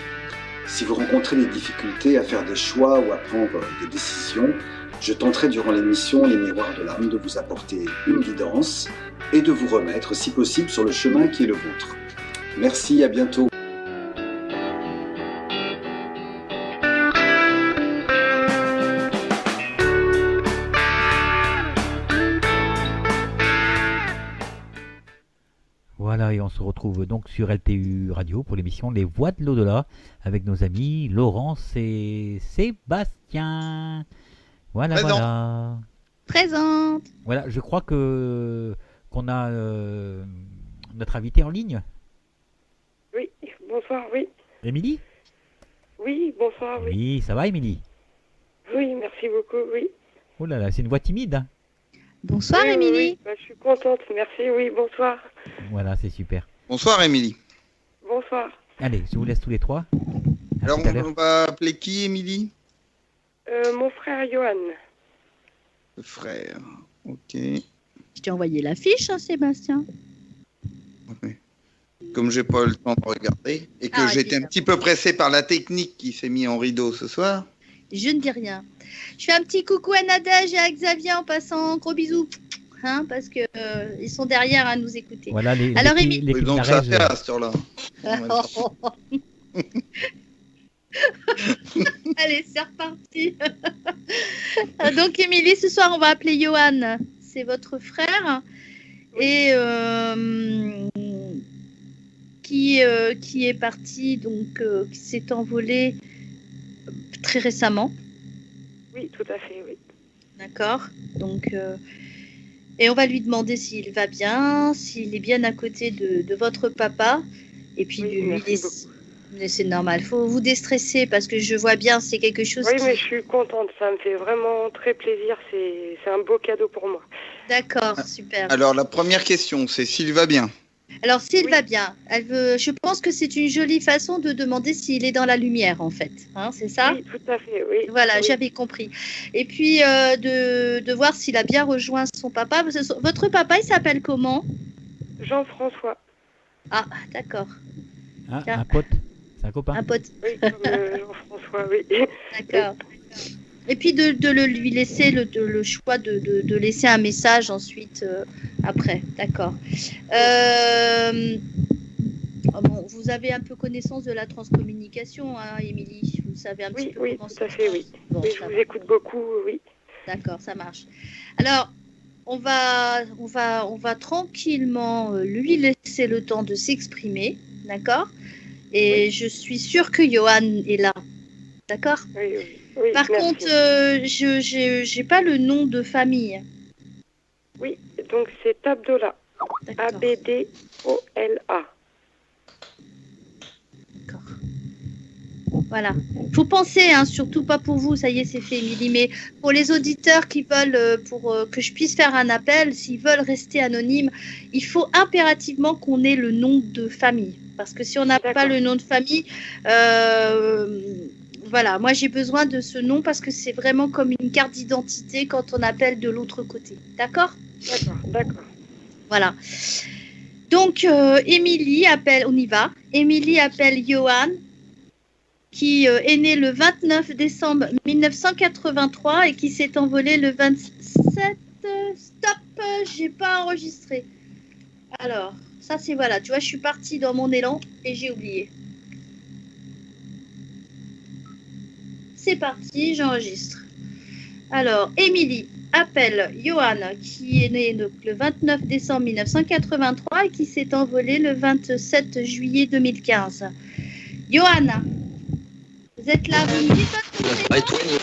Si vous rencontrez des difficultés à faire des choix ou à prendre des décisions, je tenterai durant l'émission Les Miroirs de l'âme de vous apporter une guidance et de vous remettre, si possible, sur le chemin qui est le vôtre. Merci, à bientôt. Voilà, et on se retrouve donc sur LTU Radio pour l'émission Les Voix de l'au-delà avec nos amis Laurence et Sébastien. Voilà, Présent. voilà. Présente. Voilà, je crois qu'on a notre invité en ligne. Oui, bonsoir, oui. Émilie? Oui, bonsoir, oui. Oui, ça va, Émilie? Oui, merci beaucoup, oui. Oh là là, c'est une voix timide, hein. Bonsoir, Oui, oui, Émilie. oui. Bah, je suis contente, merci, oui, bonsoir. Voilà, c'est super. Bonsoir, Émilie. Bonsoir. Allez, je vous laisse tous les trois. À Alors, tout à l'heure. on va appeler qui, Émilie? Mon frère Johan. Le frère. Ok. Je t'ai envoyé la fiche, hein, Sébastien. Comme j'ai pas eu le temps de regarder et que Ah, j'étais un dis-le. petit peu pressé par la technique qui s'est mis en rideau ce soir. Je ne dis rien. Je fais un petit coucou à Nadège et à Xavier en passant. Gros bisous. Hein, parce que ils sont derrière à nous écouter. Voilà, Alors, l'équipe Oui, donc ça Narège, fait à ce heure-là. Allez, c'est reparti. Donc, Émilie, ce soir, on va appeler Johan. C'est votre frère. Et qui est parti, donc, qui s'est envolé très récemment. Oui, tout à fait, oui. D'accord. Donc, et on va lui demander s'il va bien, s'il est bien à côté de votre papa. Et puis, Oui, lui merci laisser. Mais c'est normal, faut vous déstresser parce que je vois bien, c'est quelque chose Oui, qui... mais je suis contente, ça me fait vraiment très plaisir, c'est un beau cadeau pour moi. D'accord, super. Alors, la première question, c'est s'il va bien. Alors, s'il Oui. va bien, je pense que c'est une jolie façon de demander s'il est dans la lumière, en fait. Hein, c'est ça? Oui, tout à fait, oui. Voilà, Oui. j'avais compris. Et puis, de voir s'il a bien rejoint son papa. Votre papa, il s'appelle comment? Jean-François, Ah, d'accord. hein, tiens. un pote, c'est un copain. Un pote. oui, comme Jean-François, oui. D'accord. Et puis lui laisser le choix de laisser un message ensuite après. D'accord. Bon, vous avez un peu connaissance de la transcommunication, hein, Émilie. Vous savez un petit Oui, peu oui, comment tout ça à se fait, passe. oui. Bon, Oui, ça je vous va. écoute beaucoup, oui. D'accord, ça marche. Alors, on va tranquillement lui laisser le temps de s'exprimer, d'accord? Et je suis sûre que Johan est là, d'accord? Oui, Par merci. contre, j'ai pas le nom de famille. Oui, donc c'est Abdola. D'accord. A-B-D-O-L-A. D'accord. Voilà. Faut penser, hein, surtout pas pour vous, ça y est, c'est fait, Émilie, mais pour les auditeurs qui veulent, que je puisse faire un appel, s'ils veulent rester anonymes, il faut impérativement qu'on ait le nom de famille. Parce que si on n'a pas le nom de famille, voilà, moi j'ai besoin de ce nom parce que c'est vraiment comme une carte d'identité quand on appelle de l'autre côté. D'accord? D'accord. Voilà. Donc, Émilie appelle, on y va. Émilie appelle Johan, qui est né le 29 décembre 1983 et qui s'est envolé le 27. Stop, j'ai pas enregistré. Alors, ça c'est voilà, tu vois, je suis partie dans mon élan et j'ai oublié. C'est parti, j'enregistre. Alors, Émilie appelle Johan, qui est né le 29 décembre 1983 et qui s'est envolé le 27 juillet 2015. Johan, vous êtes là, vous me dites votre nom?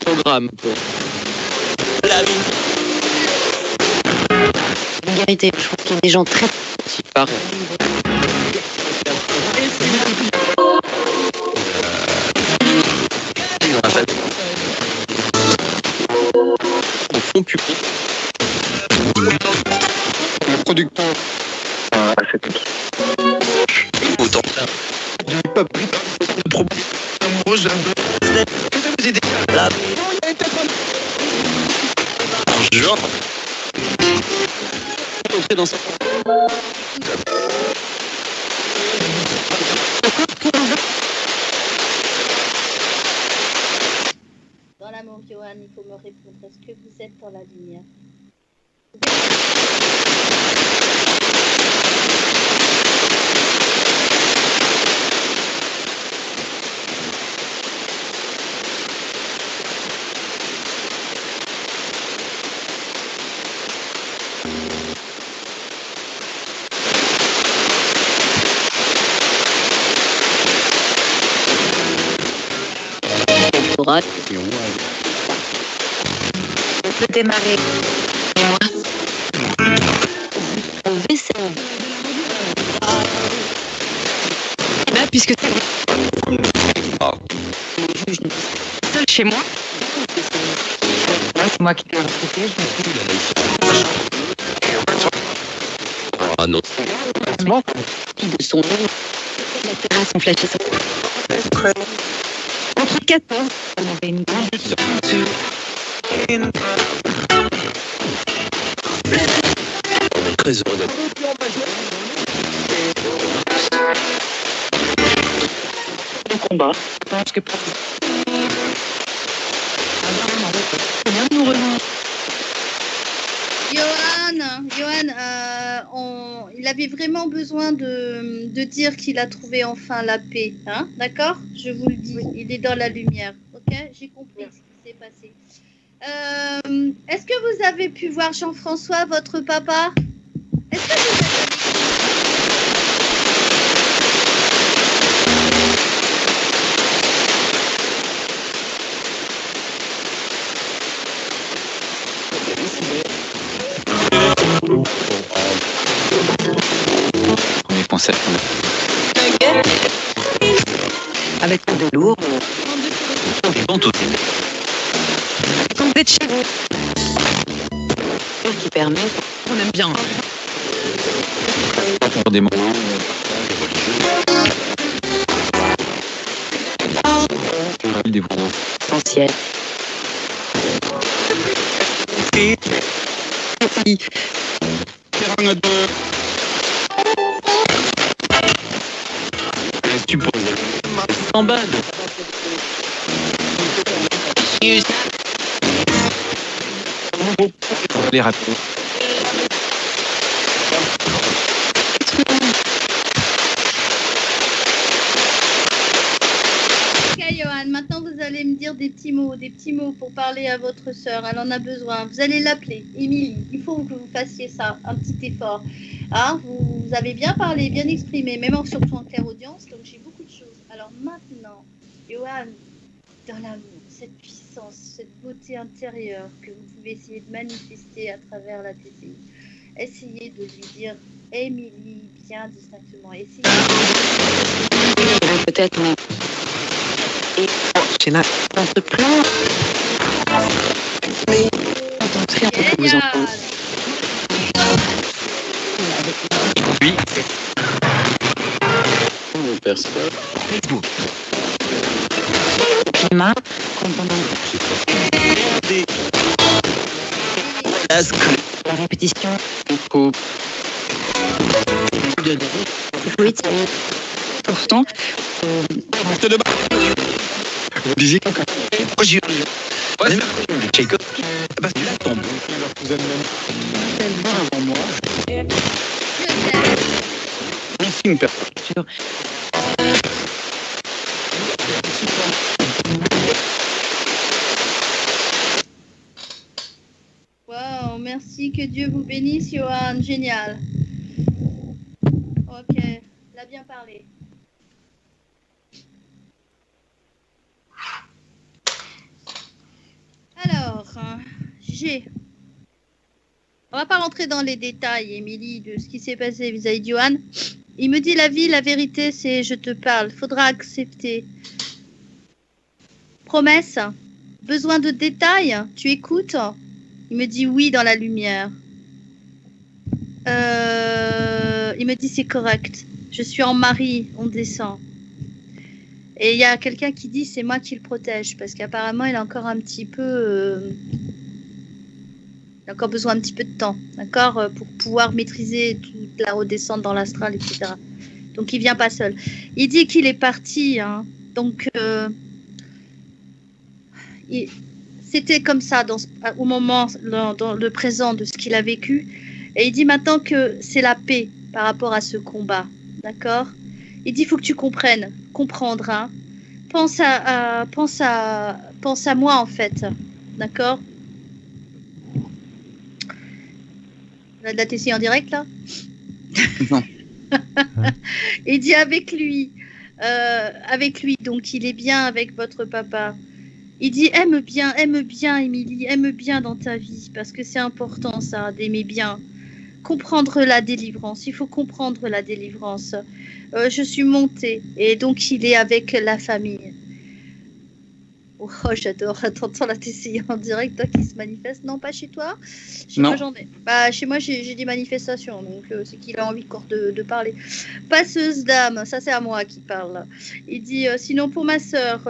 Programme pour Vulgarité, je trouve qu'il y a des gens très... qui part. Au fond public. Le producteur. Autant faire. Du peuple. De problème. Amoureux. Vous aider. Là. Genre. Entrer dans ça. Dans l'amour, Johan, il faut me répondre. Est-ce que vous êtes dans la lumière? On peut démarrer. Et moi, on vaisselle. Là, puisque c'est seul chez moi. C'est moi qui l'ai recruté, je me suis Un autre. de son nom. La terrasse, on flashait ça. Entre 14, on avait une grande On est très heureux d'être. de combat. Je pense que pour Johan, il avait vraiment besoin de dire qu'il a trouvé enfin la paix, hein, d'accord? Je vous le dis, il est dans la lumière, ok? J'ai compris ce qui s'est passé. Est-ce que vous avez pu voir Jean-François, votre papa? Est-ce que vous avez... Premier concept. avec de lourd. Bon, tout. Quand vous êtes chez vous. Ce qui permet, on aime bien. Pour des moments des moments Essentiel. tu poses en bas les rapides. Ok, Johan, maintenant vous allez me dire des petits mots pour parler à votre sœur. Elle en a besoin. Vous allez l'appeler, Émilie. Il faut que vous fassiez ça, un petit effort. Hein, vous avez bien parlé, bien exprimé, même surtout en clairaudience, donc j'ai beaucoup de choses. Alors maintenant, Johan, dans l'amour, cette puissance, cette beauté intérieure que vous pouvez essayer de manifester à travers la TCI, essayez de lui dire Émilie bien distinctement. Essayez. Peut-être, mais... Et j'ai ma plein. Mais entendrez un peu vous entendre. Oui. Mon perso. Facebook. Climat, comprenant. La répétition. Coupe. Oui, pourtant, de bas. Vous disiez que j'y ouais, c'est que parce que là tombe. Vous êtes même avant moi. Merci une personne. Wow, merci, que Dieu vous bénisse, Johan, génial. Ok, elle a bien parlé. Alors, on va pas rentrer dans les détails, Émilie, de ce qui s'est passé vis-à-vis de Johan. Il me dit la vie, la vérité, c'est je te parle. Faudra accepter. Promesse. Besoin de détails. Tu écoutes? Il me dit oui dans la lumière. Il me dit c'est correct. Je suis en mari, on descend. Et il y a quelqu'un qui dit c'est moi qui le protège parce qu'apparemment il a encore un petit peu, il a encore besoin un petit peu de temps, d'accord, pour pouvoir maîtriser toute la redescente dans l'astral, etc. Donc il vient pas seul. Il dit qu'il est parti, hein. Donc c'était comme ça au moment, dans le présent de ce qu'il a vécu. Et il dit maintenant que c'est la paix par rapport à ce combat, d'accord. Il dit il faut que tu comprennes, comprendre, hein. Pense à moi en fait, d'accord. On a de la TC en direct là. Non. Il dit avec lui, donc il est bien avec votre papa. Il dit aime bien Émilie, aime bien dans ta vie parce que c'est important ça d'aimer bien. Comprendre la délivrance, il faut comprendre la délivrance. Je suis montée et donc il est avec la famille. Oh, j'adore. T'entends la TCI en direct, toi qui se manifeste? Non, pas chez toi. Chez Non. moi, j'en ai. Bah, chez moi, j'ai des manifestations, donc c'est qu'il a envie encore de parler. Passeuse d'âme, ça c'est à moi qui parle. Il dit sinon pour ma sœur,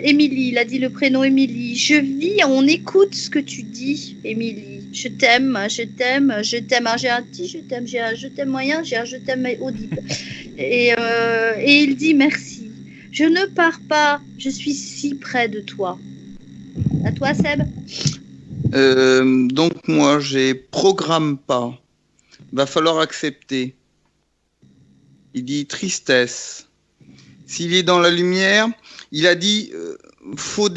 Émilie, il a dit le prénom Émilie. Je vis, on écoute ce que tu dis, Émilie. Je t'aime, je t'aime, je t'aime. Alors, j'ai un petit je t'aime, j'ai un je t'aime moyen, j'ai un je t'aime audible. Et il dit merci. Je ne pars pas, je suis si près de toi. À toi, Seb. Donc moi, j'ai programme pas. Va falloir accepter. Il dit tristesse. S'il est dans la lumière, il a dit faut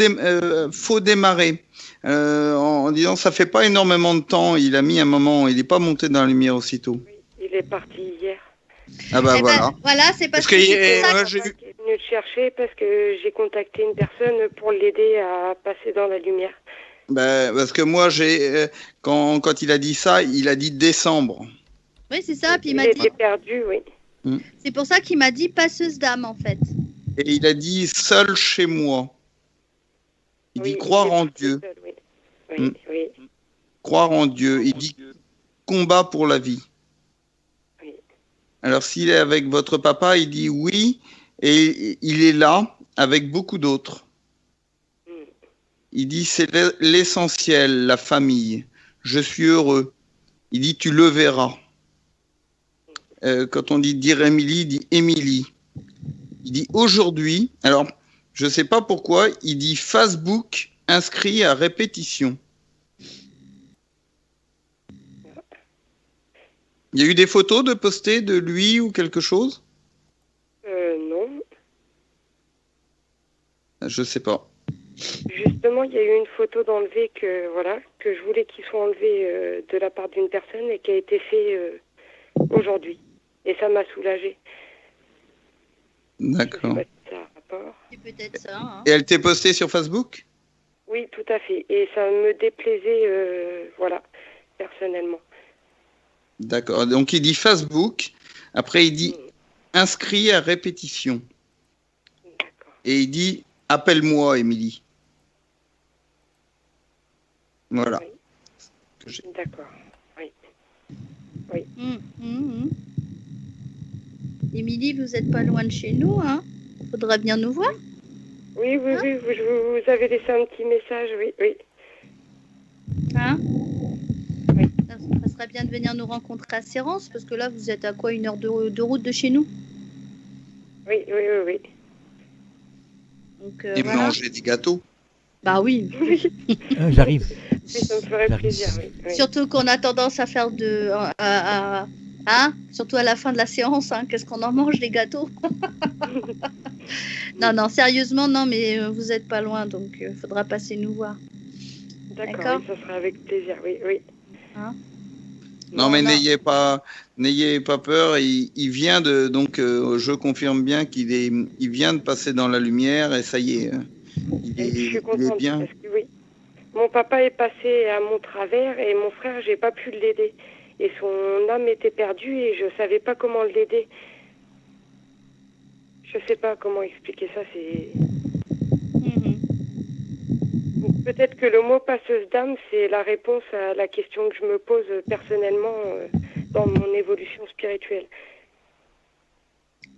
démarrer. En disant ça fait pas énormément de temps. Il a mis un moment. Il n'est pas monté dans la lumière aussitôt. Oui, il est parti hier. Ah bah voilà. Voilà, c'est parce que c'est pour ça j'ai Il est venu le chercher parce que j'ai contacté une personne pour l'aider à passer dans la lumière. Bah, parce que moi, quand il a dit ça, il a dit décembre. Oui, c'est ça. Puis il Il m'a dit. était perdu, oui. C'est pour ça qu'il m'a dit passeuse d'âme, en fait. Et il a dit seul chez moi. Il dit croire en Dieu. Seul, oui. Oui. Croire en Dieu. Il dit combat pour la vie. Oui. Alors s'il est avec votre papa, il dit oui, et il est là avec beaucoup d'autres. Il dit c'est l'essentiel, la famille. Je suis heureux. Il dit tu le verras. Quand on dit dire Émilie, il dit Émilie. Il dit aujourd'hui, alors je ne sais pas pourquoi, il dit Facebook inscrit à répétition. Il y a eu des photos de postées de lui ou quelque chose? Non. Je sais pas. Justement, il y a eu une photo d'enlevé que je voulais qu'il soit enlevé de la part d'une personne et qui a été fait aujourd'hui. Et ça m'a soulagée. D'accord. Je sais pas si ça a rapport. C'est peut-être ça. Hein. Et elle t'est postée sur Facebook? Oui, tout à fait. Et ça me déplaisait, personnellement. D'accord. Donc il dit Facebook. Après il dit inscrit à répétition. D'accord. Et il dit appelle-moi, Émilie. Voilà. Oui. D'accord. Oui. Émilie, vous n'êtes pas loin de chez nous, hein? Faudra bien nous voir. Oui, vous avez laissé un petit message, oui. Hein? Oui. Ça serait bien de venir nous rencontrer à Sérance, parce que là, vous êtes à quoi, 1 heure de route de chez nous? Oui. Donc, Et voilà. manger des gâteaux. Bah oui. J'arrive. Oui, ça me ferait plaisir, oui. Surtout qu'on a tendance à faire surtout à la fin de la séance, hein, qu'est-ce qu'on en mange, des gâteaux? Non, sérieusement, non, mais vous n'êtes pas loin, donc il faudra passer nous voir. D'accord, oui, ça sera avec plaisir, oui. Hein? Non, mais n'ayez pas peur. Il vient de, donc je confirme bien il vient de passer dans la lumière et ça y est, Je suis contente il est bien. parce que oui, mon papa est passé à mon travers et mon frère, j'ai pas pu l'aider. Et son âme était perdue et je savais pas comment l'aider. Je sais pas comment expliquer ça. Peut-être que le mot passeuse d'âme, c'est la réponse à la question que je me pose personnellement dans mon évolution spirituelle.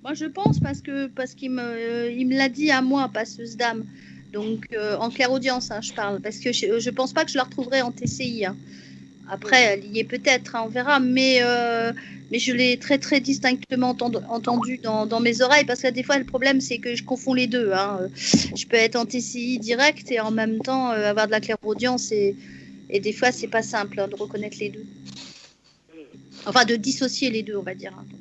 Moi, je pense parce qu'il me l'a dit à moi, passeuse d'âme. Donc, en clairaudience, hein, je parle. Parce que je pense pas que je la retrouverai en TCI. Hein. Après, elle y est peut-être, hein, on verra. Mais je l'ai très, très distinctement entendu dans mes oreilles. Parce que des fois, le problème, c'est que je confonds les deux. Hein. Je peux être en TCI direct et en même temps avoir de la clairaudience. Et des fois, c'est pas simple de reconnaître les deux. Enfin, de dissocier les deux, on va dire. Hein. Donc,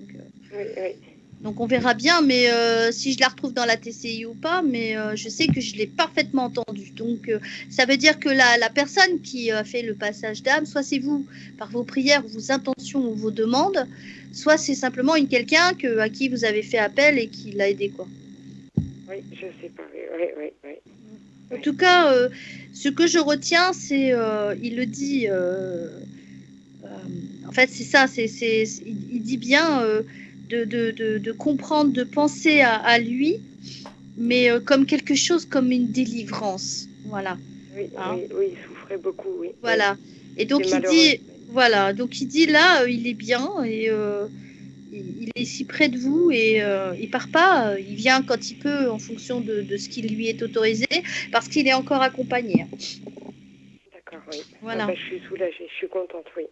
donc on verra bien, mais si je la retrouve dans la TCI ou pas, mais je sais que je l'ai parfaitement entendue. Donc ça veut dire que la personne qui a fait le passage d'âme, soit c'est vous, par vos prières, vos intentions ou vos demandes, soit c'est simplement quelqu'un à qui vous avez fait appel et qui l'a aidé, quoi. Oui, je sais pas, oui. En tout cas, ce que je retiens, c'est, il le dit, en fait c'est ça, il dit bien... De comprendre, de penser à lui, mais comme quelque chose, comme une délivrance. Voilà. Oui, il souffrait beaucoup, oui. Voilà. Et donc il dit là, il est bien et il est si près de vous et il part pas, il vient quand il peut en fonction de ce qui lui est autorisé, parce qu'il est encore accompagné. D'accord, oui. Voilà. Je suis soulagée, je suis contente, oui.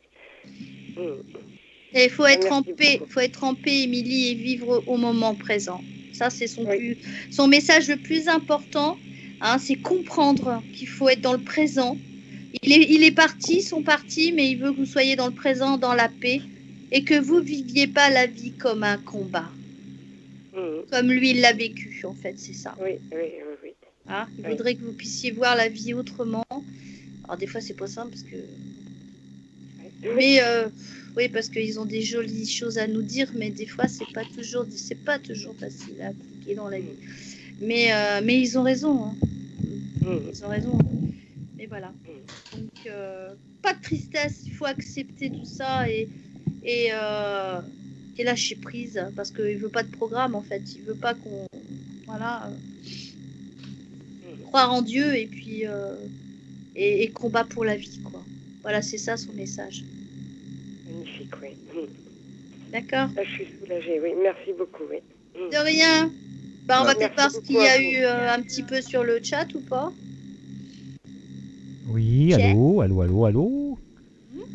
Et il faut être en paix, Émilie, et vivre au moment présent. Ça, c'est son message le plus important. Hein, c'est comprendre qu'il faut être dans le présent. Il est parti, sont partis, mais il veut que vous soyez dans le présent, dans la paix, et que vous viviez pas la vie comme un combat. Comme lui, il l'a vécu, en fait, c'est ça. Oui. Hein, il voudrait que vous puissiez voir la vie autrement. Alors, des fois, c'est pas simple, parce que... Mais... oui, parce qu'ils ont des jolies choses à nous dire, mais des fois, c'est pas toujours facile à appliquer dans la vie. Mais ils ont raison. Hein. Ils ont raison. Mais voilà. Donc, pas de tristesse, il faut accepter tout ça et lâcher prise, parce qu'il veut pas de programme, en fait. Il veut pas qu'on... Voilà. Croire en Dieu et puis... et combat pour la vie, quoi. Voilà, c'est ça son message. Magnifique, oui. D'accord. Je suis soulagée, oui. Merci beaucoup, oui. De rien. On va peut-être voir ce qu'il y a eu vous. un petit peu sur le chat ou pas. Oui, allô.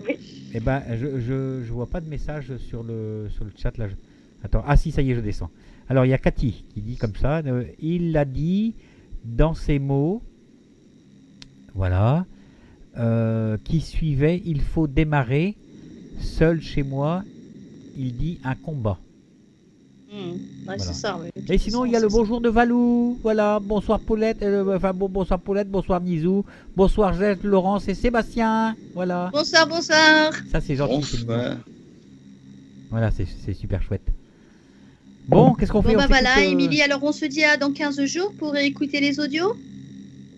Oui. Eh ben, je vois pas de message sur le chat là. Attends, si, ça y est, je descends. Alors, il y a Cathy qui dit comme ça. Il l'a dit dans ses mots. Voilà. Qui suivait, il faut démarrer. Seul chez moi, il dit un combat. Ouais, Voilà. c'est ça. Ouais. Et sinon, il y a le bonjour de Valou. Voilà, bonsoir Paulette, bonsoir Paulette, bonsoir Nizou, bonsoir Jette, Laurence et Sébastien. Voilà. Bonsoir, bonsoir. Ça, c'est gentil. c'est mignon. Bonsoir. Voilà, c'est super chouette. Bon, qu'est-ce qu'on fait? Bon, On bah voilà, s'écoute, Émilie, alors on se dit à dans 15 jours pour écouter les audios.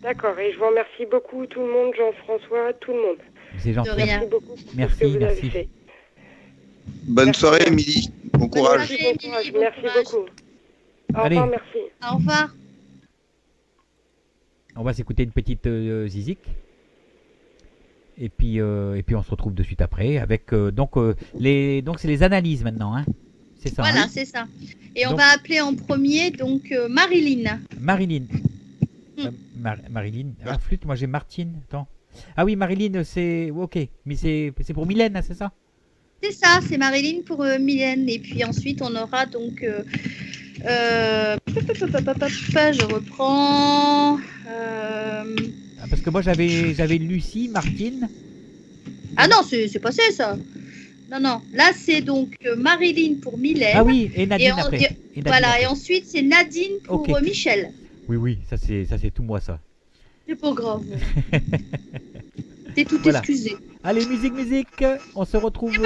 D'accord, et je vous remercie beaucoup tout le monde, Jean-François, tout le monde. C'est gentil. De rien. Merci beaucoup pour tout ce Merci, que vous merci. avez fait. Bonne Merci. soirée, Émilie. Bon courage. soirée. Merci, bon courage. Émilie, bon Merci courage. beaucoup. Au Allez. revoir, merci. Au revoir. On va s'écouter une petite zizik. Et puis on se retrouve de suite après avec donc c'est les analyses maintenant, hein. C'est ça. Voilà, hein. c'est ça. Et on Donc- va appeler en premier donc Marilyn. Marilyn. Marilyn. Ah, flûte, moi j'ai Martine. Attends. Ah oui, Marilyn, c'est ok, mais c'est pour Mylène, hein, c'est ça? C'est ça, c'est Marilyn pour Mylène. Et puis ensuite, on aura donc. Je reprends. Ah, parce que moi j'avais Lucie, Martine. Ah non, c'est passé ça. Non. Là, c'est donc Marilyn pour Mylène. Ah oui, et Nadine Et après. Et Nadine voilà, après. et ensuite, c'est Nadine pour Ok. Michel. Oui, ça c'est tout moi ça. C'est pas grave. T'es tout Voilà. excusé. Allez, musique. On se retrouve C'est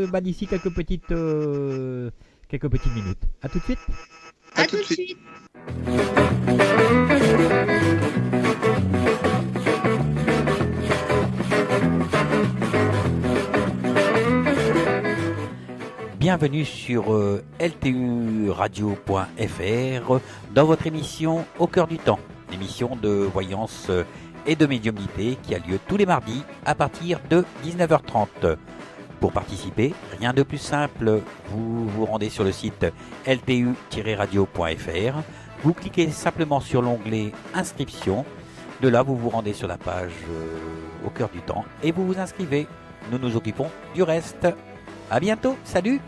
parti. d'ici quelques petites minutes. À tout de suite. À tout de suite. Bienvenue sur lturadio.fr dans votre émission Au cœur du temps, l'émission de voyance et de médiumnité qui a lieu tous les mardis à partir de 19h30. Pour participer, rien de plus simple, vous vous rendez sur le site ltu-radio.fr, vous cliquez simplement sur l'onglet Inscription, de là vous vous rendez sur la page Au cœur du temps et vous vous inscrivez. Nous nous occupons du reste. À bientôt, salut!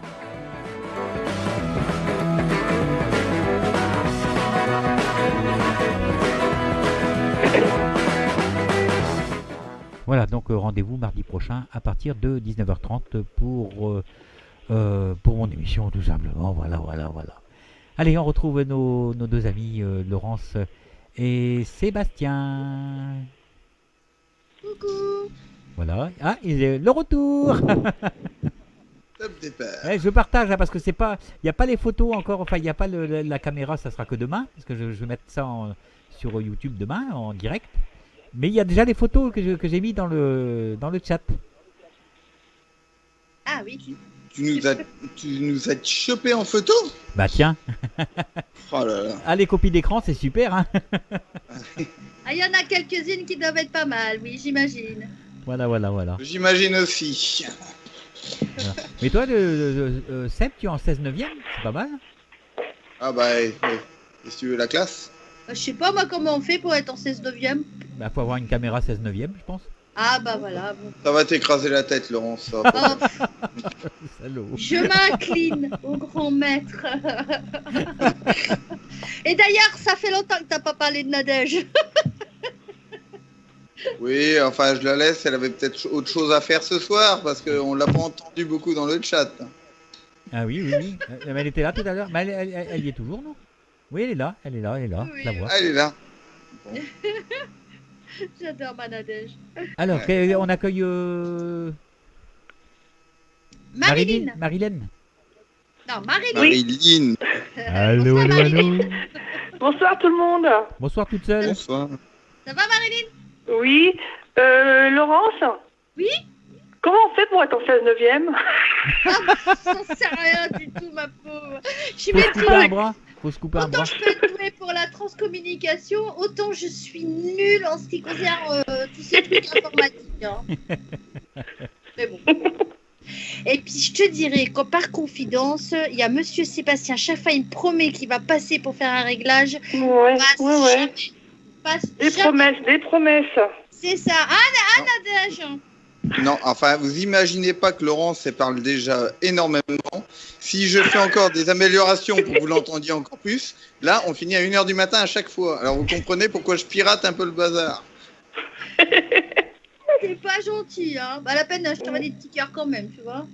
Voilà, donc rendez-vous mardi prochain à partir de 19h30 pour mon émission, tout simplement. Voilà. Allez, on retrouve nos deux amis, Laurence et Sébastien. Coucou. Voilà. Ah, le retour. Top départ. Je partage hein, parce que c'est pas, il n'y a pas les photos encore. Enfin, il n'y a pas la caméra, ça sera que demain parce que je vais mettre ça sur YouTube demain en direct. Mais il y a déjà les photos que j'ai mis dans le chat. Ah oui. Tu nous as chopé en photo? Bah tiens. Oh là là. Ah, les copies d'écran, c'est super. Hein. Ah, il y en a quelques-unes qui doivent être pas mal, oui, j'imagine. Voilà. J'imagine aussi. Voilà. Mais toi, Seb, tu es en 16/9e, c'est pas mal. Ah bah, si tu veux la classe. Je sais pas moi comment on fait pour être en 16/9e. Bah, faut avoir une caméra 16/9e, je pense. Ah bah voilà. Bon. Ça va t'écraser la tête, Laurence. Ça va pas. Oh, Salaud. je m'incline au grand maître. Et d'ailleurs, ça fait longtemps que t'as pas parlé de Nadège. Oui, enfin, je la laisse. Elle avait peut-être autre chose à faire ce soir parce qu'on l'a pas entendu beaucoup dans le chat. Ah oui. Mais elle était là tout à l'heure. Mais elle y est toujours, non? Oui, elle est là. Oui, je la vois. Elle est là. Bon. J'adore ma Nadège. Alors, on accueille Marilyn. Marilyn. Non, Marilyn. Marilyn. Allô. Bonsoir tout le monde. Bonsoir toute seule. Bonsoir. Ça va Marilyn? Oui. Laurence? Oui? Comment on fait pour être en 16/9e? Ah, j'en sais rien du tout, ma pauvre. Je suis Faut se couper un bras. Autant je peux être douée pour la transcommunication, autant je suis nulle en ce qui concerne tous ces trucs informatiques. Hein. Mais bon. Et puis je te dirais qu'en par confidence, il y a Monsieur Sébastien Chaffa, il me promet qu'il va passer pour faire un réglage. Ouais. Des promesses. C'est ça. Ah, Nadège. Non, enfin, vous imaginez pas que Laurence elle parle déjà énormément. Si je fais encore des améliorations pour que vous l'entendiez encore plus, là, on finit à 1h du matin à chaque fois. Alors, vous comprenez pourquoi je pirate un peu le bazar. C'est pas gentil, hein. Bah, la peine, je t'envoie des petits cœurs quand même, tu vois.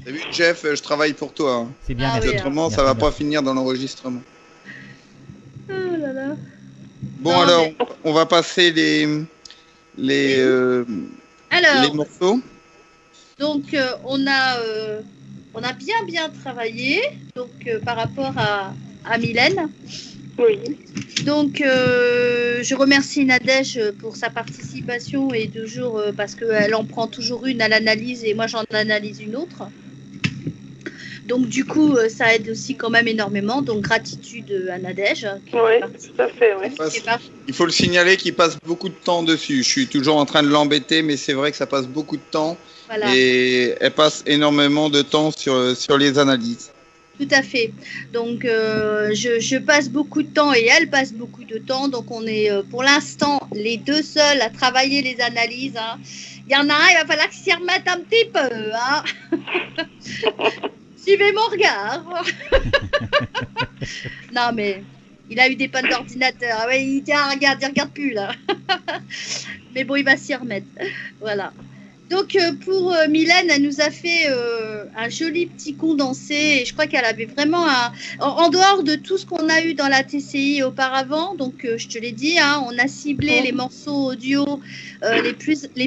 T'as vu, Jeff, je travaille pour toi. Hein. C'est bien, Ah merci. oui, Autrement, ça Merci, va merci. pas finir dans l'enregistrement. Oh là là. Bon, Non, alors, mais- on va passer les Alors, morceaux. donc on a bien travaillé donc par rapport à Mylène. Oui. Donc je remercie Nadège pour sa participation et toujours parce qu'elle en prend toujours une à l'analyse et moi j'en analyse une autre. Donc du coup ça aide aussi quand même énormément. Donc gratitude à Nadège. Oui, tout à fait, oui. Il faut le signaler qu'il passe beaucoup de temps dessus. Je suis toujours en train de l'embêter, mais c'est vrai que ça passe beaucoup de temps. Voilà. Et elle passe énormément de temps sur les analyses. Tout à fait. Donc, je passe beaucoup de temps et elle passe beaucoup de temps. Donc, on est pour l'instant les deux seuls à travailler les analyses. Hein. Il y en a un, il va falloir qu'il s'y remette un petit peu. Hein. Suivez mon regard. Non, mais il a eu des pannes d'ordinateur. Ah ouais, il regarde plus là. Mais bon, il va s'y remettre. Voilà. Donc pour Mylène, elle nous a fait un joli petit condensé et je crois qu'elle avait vraiment en dehors de tout ce qu'on a eu dans la TCI auparavant, donc je te l'ai dit, hein, on a ciblé les morceaux audio les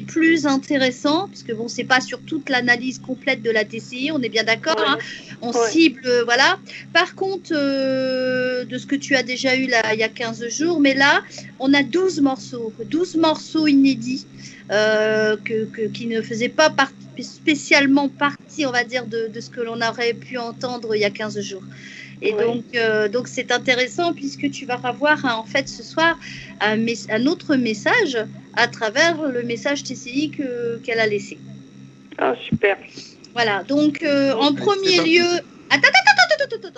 plus intéressants, parce que bon, c'est pas sur toute l'analyse complète de la TCI, on est bien d'accord, hein, on cible, voilà. Par contre, de ce que tu as déjà eu là, il y a 15 jours, mais là, on a 12 morceaux inédits. Qui ne faisait pas spécialement partie, on va dire, de ce que l'on aurait pu entendre il y a 15 jours. Et donc c'est intéressant puisque tu vas avoir en fait ce soir un autre message à travers le message TCI qu'elle a laissé. Ah, super. Voilà, donc en premier lieu... Attends,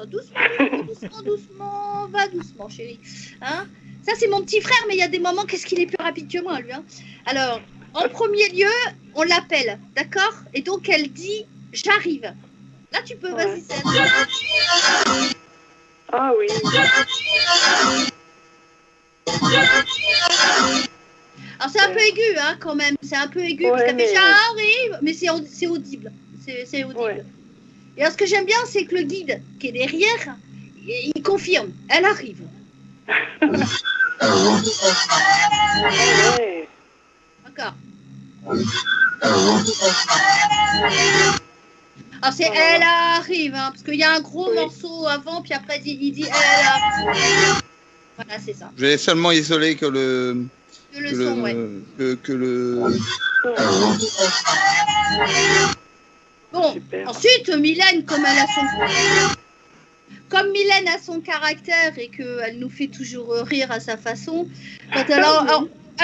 doucement, va doucement, chérie. Hein, ça, c'est mon petit frère, mais il y a des moments, qu'est-ce qu'il est plus rapide que moi, lui. Hein. Alors, en premier lieu, on l'appelle, d'accord? Et donc, elle dit « J'arrive ». Là, tu peux, vas-y, Seb. Ah oui. Alors, c'est un peu aigu, hein, quand même. C'est un peu aigu, parce qu'elle fait « J'arrive ». Mais c'est audible. C'est audible. Ouais. Et alors, ce que j'aime bien, c'est que le guide qui est derrière, il confirme. Elle arrive. Ouais. D'accord. Alors c'est elle arrive, hein, parce qu'il y a un gros morceau avant, puis après il dit elle arrive. Voilà, c'est ça. J'ai seulement isolé que le son, ouais. que le. Bon, Super. ensuite Mylène, comme Mylène a son caractère et qu'elle nous fait toujours rire à sa façon, quand elle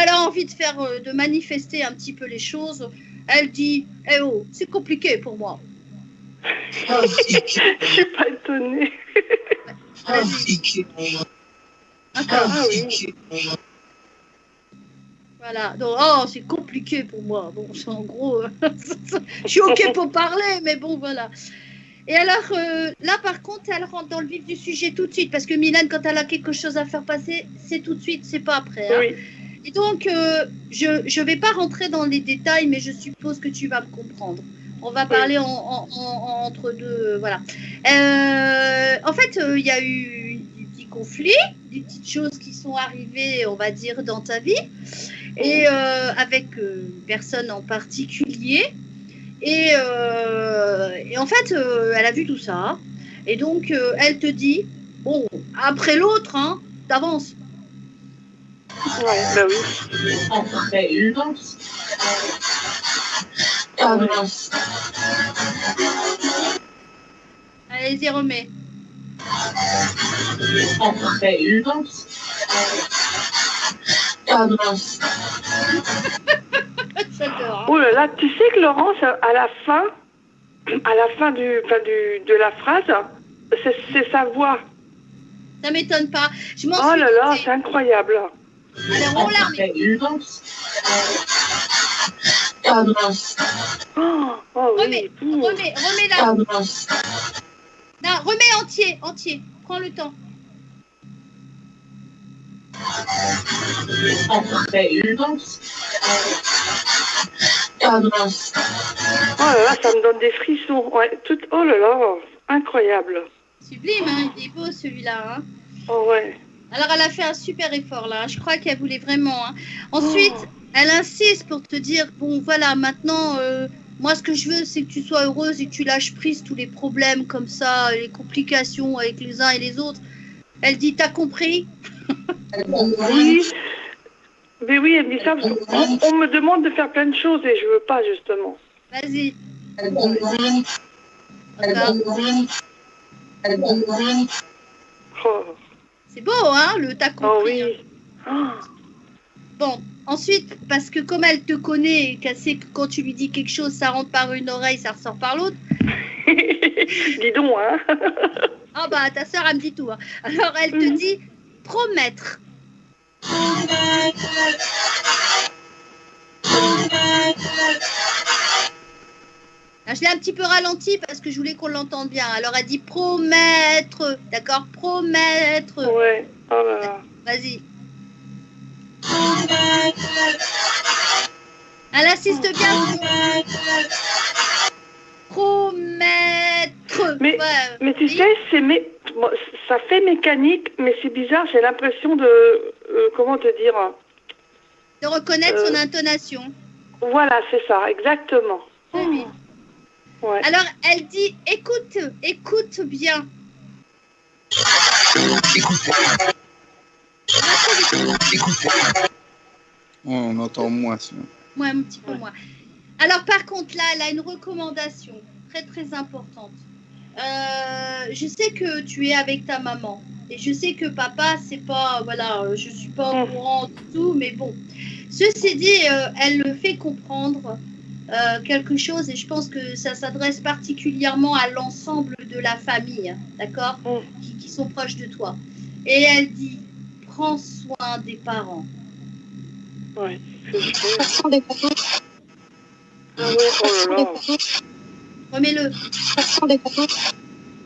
a envie de manifester un petit peu les choses, elle dit « Eh oh, c'est compliqué pour moi. » Je suis pas étonnée. D'accord. Ah oui. Voilà, donc oh, c'est compliqué pour moi. Bon, c'est en gros, je suis ok pour parler, mais bon, voilà. Et alors, là, par contre, elle rentre dans le vif du sujet tout de suite, parce que Mylène, quand elle a quelque chose à faire passer, c'est tout de suite, c'est pas après. Hein. Oui. Et donc, je vais pas rentrer dans les détails, mais je suppose que tu vas me comprendre. On va parler entre deux, voilà. En fait, il y a eu des petits conflits, des petites choses qui sont arrivées, on va dire, dans ta vie, et avec une personne en particulier. Et en fait, elle a vu tout ça. Et donc, elle te dit, bon, après l'autre, hein, t'avances. Ouais, bah oui. Après l'autre. Allez-y, remets. Après l'autre. J'adore. Oh là là, tu sais que Laurence, à la fin de la phrase, c'est sa voix. Ça m'étonne pas. Je m'en Oh suis là là, doutée. c'est incroyable. Alors, on la remet. Oh oui. Remets là. Non, remets entier. Prends le temps. Après l'autre. Oh là là, ça me donne des frissons. Ouais, tout... Oh là là, incroyable. Sublime, hein, il est beau celui-là. Hein. Oh ouais. Alors elle a fait un super effort là, je crois qu'elle voulait vraiment. Hein. Ensuite, elle insiste pour te dire, bon voilà, maintenant, moi ce que je veux c'est que tu sois heureuse et que tu lâches prise tous les problèmes comme ça, les complications avec les uns et les autres. Elle dit, t'as compris? Oui. Mais oui, elle me dit ça, parce qu'on me demande de faire plein de choses et je veux pas justement. Vas-y. Oh. C'est beau, hein, le t'as compris. Oh oui. Hein. Bon, ensuite, parce que comme elle te connaît et qu'elle sait que quand tu lui dis quelque chose, ça rentre par une oreille, ça ressort par l'autre. Dis donc, hein. Ah bah, ta soeur, elle me dit tout. Hein. Alors, elle te dit promettre. Là, je l'ai un petit peu ralenti parce que je voulais qu'on l'entende bien. Alors, elle dit promettre. D'accord? Promettre. Ouais. Oh là là. Vas-y. Elle insiste bien. Promettre. Mais tu oui. sais, bon, ça fait mécanique, mais c'est bizarre. J'ai l'impression de... comment te dire? De reconnaître son intonation. Voilà, c'est ça, exactement. Oui. Ouais. Alors, elle dit, écoute bien. On entend moins. Ouais, un petit peu moins. Alors, par contre, là, elle a une recommandation très, très importante. Je sais que tu es avec ta maman. Et je sais que papa, c'est pas... Voilà, je suis pas au courant du tout, mais bon. Ceci dit, elle le fait comprendre quelque chose et je pense que ça s'adresse particulièrement à l'ensemble de la famille, d'accord, qui sont proches de toi. Et elle dit, prends soin des parents. Ouais. Prends soin des parents. Ah ouais, oh là là. Remets-le. Prends soin des parents.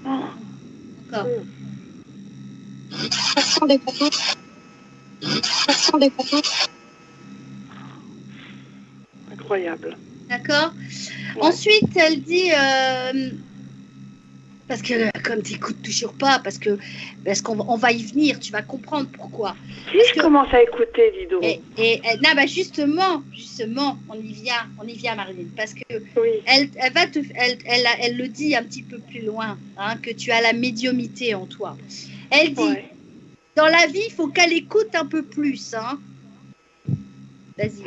Encore. Prends soin des parents. Prends soin des parents. Incroyable. D'accord. Ouais. Ensuite, elle dit, parce que comme tu n'écoutes toujours pas, parce qu'on va y venir, tu vas comprendre pourquoi. Si je commence à écouter, dis donc. Non, bah justement, on y vient, Marilyn, parce que elle le dit un petit peu plus loin, hein, que tu as la médiumnité en toi. Elle dit, dans la vie, il faut qu'elle écoute un peu plus, hein. Vas-y.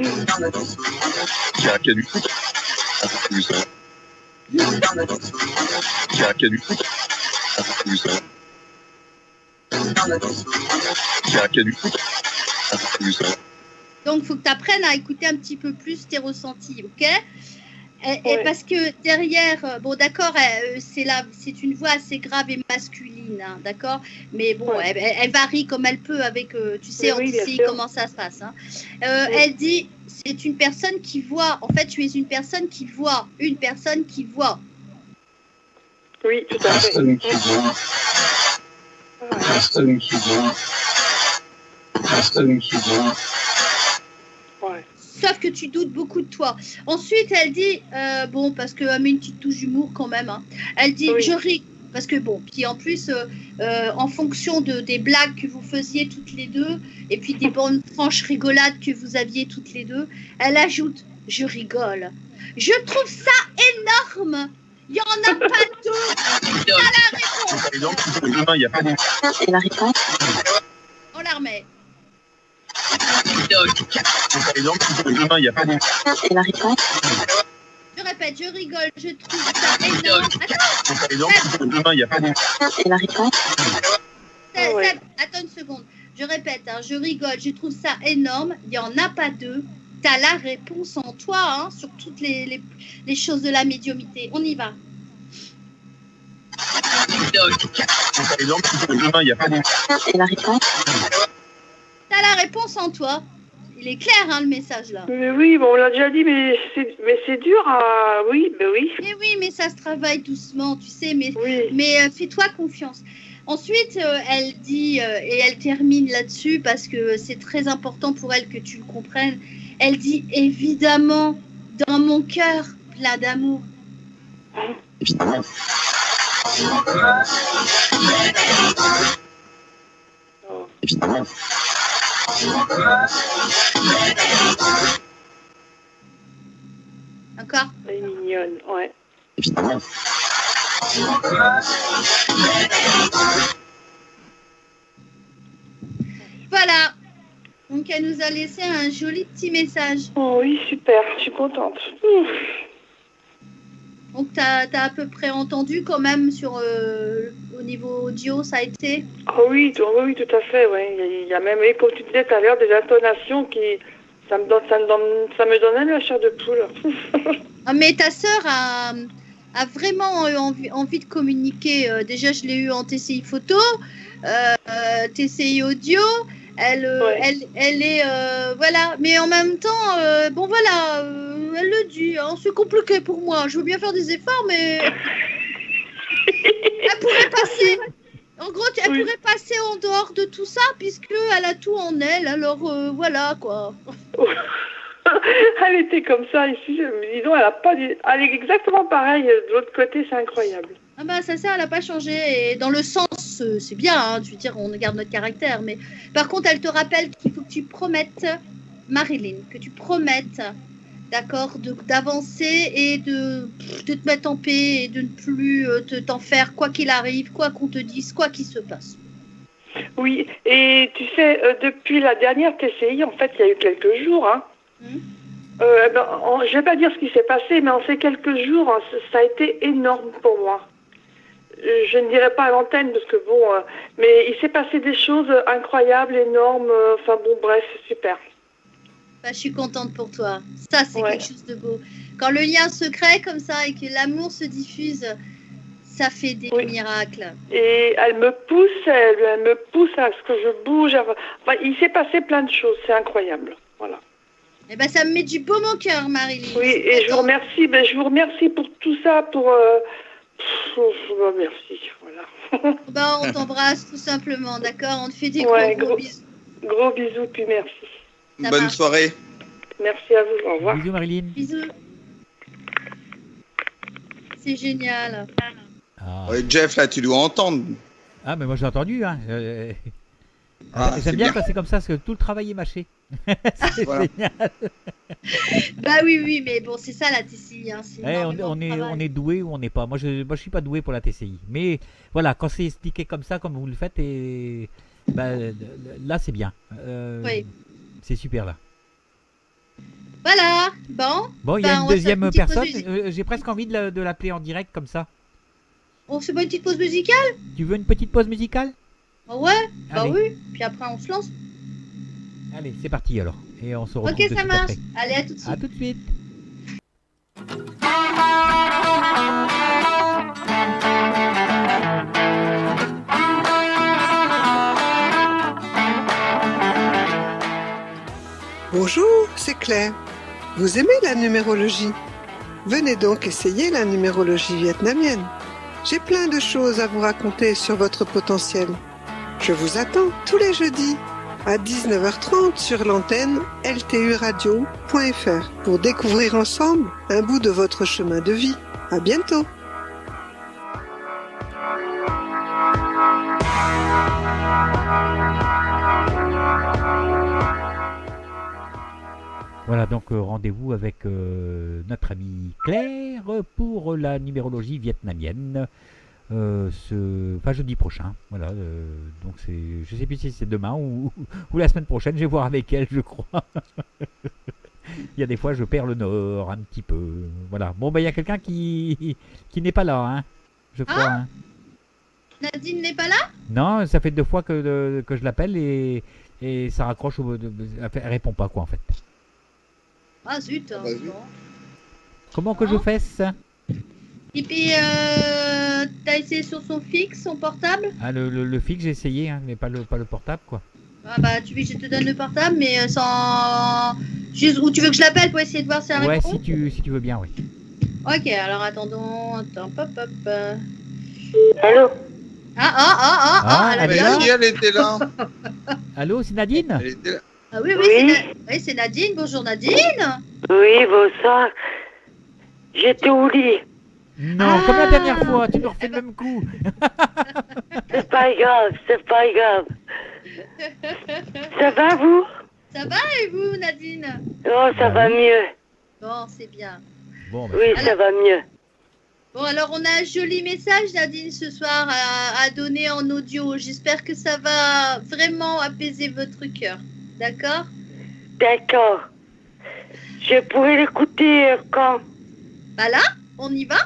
Qui a du foot. Plus. Qui a du foot. Plus. Qui a du foot. Plus. Donc, il faut que tu apprennes à écouter un petit peu plus tes ressentis, ok? Et parce que derrière, bon, d'accord, c'est une voix assez grave et masculine, hein, d'accord? Mais bon, elle varie comme elle peut avec, tu sais, en ici, comment ça se passe. Hein. Elle dit, c'est une personne qui voit, en fait, tu es une personne qui voit, Oui, tout à fait. Sauf que tu doutes beaucoup de toi. Ensuite, elle dit, bon, parce qu'elle met une petite touche d'humour quand même, hein. Elle dit, je ris, parce que bon, puis en plus, en fonction des blagues que vous faisiez toutes les deux, et puis des bonnes franches rigolades que vous aviez toutes les deux, elle ajoute, je rigole. Je trouve ça énorme. Il n'y en a pas deux. À la réponse. Demain, il n'y a pas de... Et la réponse? On la remet. Demain, il n'y a pas de... Et la réponse? Je répète, je rigole, je trouve ça énorme. Attends. Demain, il n'y a pas de... Et la réponse? Attends une seconde. Je répète, hein, je rigole, je trouve ça énorme. Il n'y en a pas deux. Tu as la réponse en toi, hein, sur toutes les choses de la médiumité. On y va. Demain, il n'y a pas de... Et la réponse? Tu as la réponse en toi. Il est clair, hein, le message là. Mais oui, bon, on l'a déjà dit, mais c'est dur à... Oui, mais oui. Mais oui, mais ça se travaille doucement, tu sais, mais fais-toi confiance. Ensuite, elle dit, et elle termine là-dessus parce que c'est très important pour elle que tu le comprennes, elle dit évidemment Dans mon cœur, plein d'amour. Évidemment. Évidemment. Encore. Elle est mignonne, ouais. Évidemment. Voilà. Donc elle nous a laissé un joli petit message. Oh oui, super, je suis contente. Donc t'as à peu près entendu quand même sur au niveau audio, ça a été. Oh oui, oui, tout à fait, ouais. Il y a même, comme tu disais tout à l'heure, des intonations qui, ça me donne même la chair de poule. Ah, mais ta sœur a vraiment envie de communiquer. Déjà, je l'ai eu en TCI photo, TCI audio. Elle est voilà, mais en même temps, bon voilà, elle le dit, hein, c'est compliqué pour moi. Je veux bien faire des efforts, mais elle pourrait passer. En gros, elle pourrait passer en dehors de tout ça, puisque elle a tout en elle. Alors voilà quoi. Elle était comme ça ici, disons, elle est exactement pareille de l'autre côté, c'est incroyable. Ah bah ça, elle n'a pas changé. Et dans le sens, c'est bien, hein, je veux dire, on garde notre caractère. Mais par contre, elle te rappelle qu'il faut que tu promettes, Marilyn, que tu promettes, d'accord, d'avancer et de te mettre en paix et de ne plus t'en faire quoi qu'il arrive, quoi qu'on te dise, quoi qu'il se passe. Oui, et tu sais, depuis la dernière TCI, en fait, il y a eu quelques jours, hein. Je vais pas dire ce qui s'est passé, mais en ces quelques jours, hein, ça a été énorme pour moi. Je ne dirais pas à l'antenne parce que bon, mais il s'est passé des choses incroyables, énormes. Enfin bon, bref, super. Bah, je suis contente pour toi. Ça, c'est quelque chose de beau. Quand le lien se crée comme ça et que l'amour se diffuse, ça fait des miracles. Et elle me pousse à ce que je bouge. Enfin, il s'est passé plein de choses. C'est incroyable. Voilà. Eh ben, ça me met du baume au cœur, Marilyn. Oui, et je vous remercie pour tout ça, merci, voilà. Bah, on t'embrasse tout simplement, d'accord? On te fait des gros bisous. Gros bisous, puis merci. Bonne soirée. Merci à vous, au revoir. Bisous, Marilyn. Bisous. C'est génial. Ouais, Jeff, là, tu dois entendre. Ah, mais moi j'ai entendu, hein. J'aime bien bien quand c'est comme ça, parce que tout le travail est mâché. C'est génial. Bah oui, mais bon, c'est ça la TCI. Hein, on est doué ou on n'est pas. Moi, je suis pas doué pour la TCI. Mais voilà, quand c'est expliqué comme ça, comme vous le faites, et là, c'est bien. Oui. C'est super là. Voilà. Bon, il y a une deuxième personne. J'ai presque envie de l'appeler en direct comme ça. On se fait une petite pause musicale? Tu veux une petite pause musicale? Ouais, bah oui. Puis après, on se lance. Allez, c'est parti alors. Et on se retrouve. Ok, ça marche. Allez, à tout de suite. À tout de suite. Bonjour, c'est Claire. Vous aimez la numérologie? Venez donc essayer la numérologie vietnamienne. J'ai plein de choses à vous raconter sur votre potentiel. Je vous attends tous les jeudis à 19h30 sur l'antenne lturadio.fr pour découvrir ensemble un bout de votre chemin de vie. À bientôt. Voilà, donc rendez-vous avec notre amie Claire pour la numérologie vietnamienne. Jeudi prochain, voilà. Donc je sais plus si c'est demain ou la semaine prochaine. Je vais voir avec elle, je crois. Il y a des fois je perds le nord un petit peu. Voilà. Bon, il y a quelqu'un qui n'est pas là, hein, je crois. Hein. Nadine n'est pas là? Non, ça fait 2 fois que je l'appelle et ça raccroche. Elle répond pas, quoi, en fait. Ah zut. Comment que je fais ça? Et puis, t'as essayé sur son fixe, son portable? Ah, le fixe, j'ai essayé, hein, mais pas le portable, quoi. Ah bah, tu veux que je te donne le portable, mais sans... Ou tu veux que je l'appelle pour essayer de voir si elle répond? Ouais, si tu veux bien, oui. Ok, alors attendons, pop. Allô? Elle mais si, elle était là. Allô, c'est Nadine? Elle était là. Ah oui, oui, Oui. oui, c'est Nadine. Bonjour Nadine. Oui, bonsoir. J'étais au lit. Non, comme la dernière fois, tu nous refais le même coup. C'est pas grave, c'est pas grave. Ça va, vous? Ça va et vous, Nadine? Oh, ça va mieux. Bon, c'est bien. Bon, Oui, ça va mieux. Bon, alors on a un joli message, Nadine, ce soir à donner en audio. J'espère que ça va vraiment apaiser votre cœur. D'accord? D'accord. Je pourrais l'écouter quand? Bah là, on y va?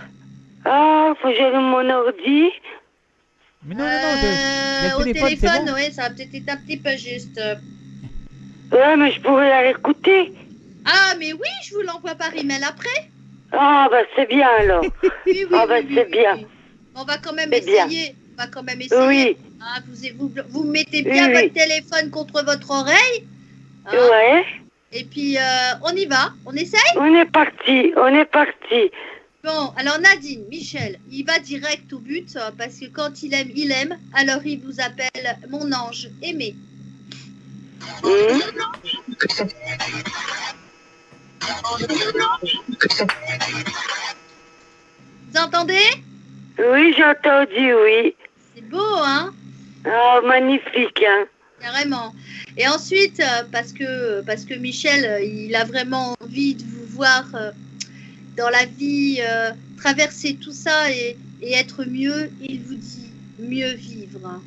Ah, faut que j'allume mon ordi. Mais non, il y a Au le téléphone, c'est téléphone, bon. oui, ça va peut-être être un petit peu juste. Ouais, mais je pourrais la réécouter. Ah, mais oui, je vous l'envoie par email après. Ah, bah c'est bien alors. Oui, oui, Ah, bah oui, oui, c'est oui, bien. oui. On va quand même C'est bien. essayer. On va quand même essayer. Oui. Ah, vous mettez bien Oui, votre oui. téléphone contre votre oreille. Hein. Ouais. Et puis, on y va. On essaye? On est parti, on est parti. Bon, alors Nadine, Michel, il va direct au but parce que quand il aime, il aime. Alors il vous appelle mon ange aimé. Vous entendez? Oui, j'ai entendu, oui. C'est beau, hein? Ah, magnifique, hein. Carrément. Et ensuite, parce que Michel, il a vraiment envie de vous voir dans la vie, traverser tout ça et être mieux, il vous dit mieux vivre.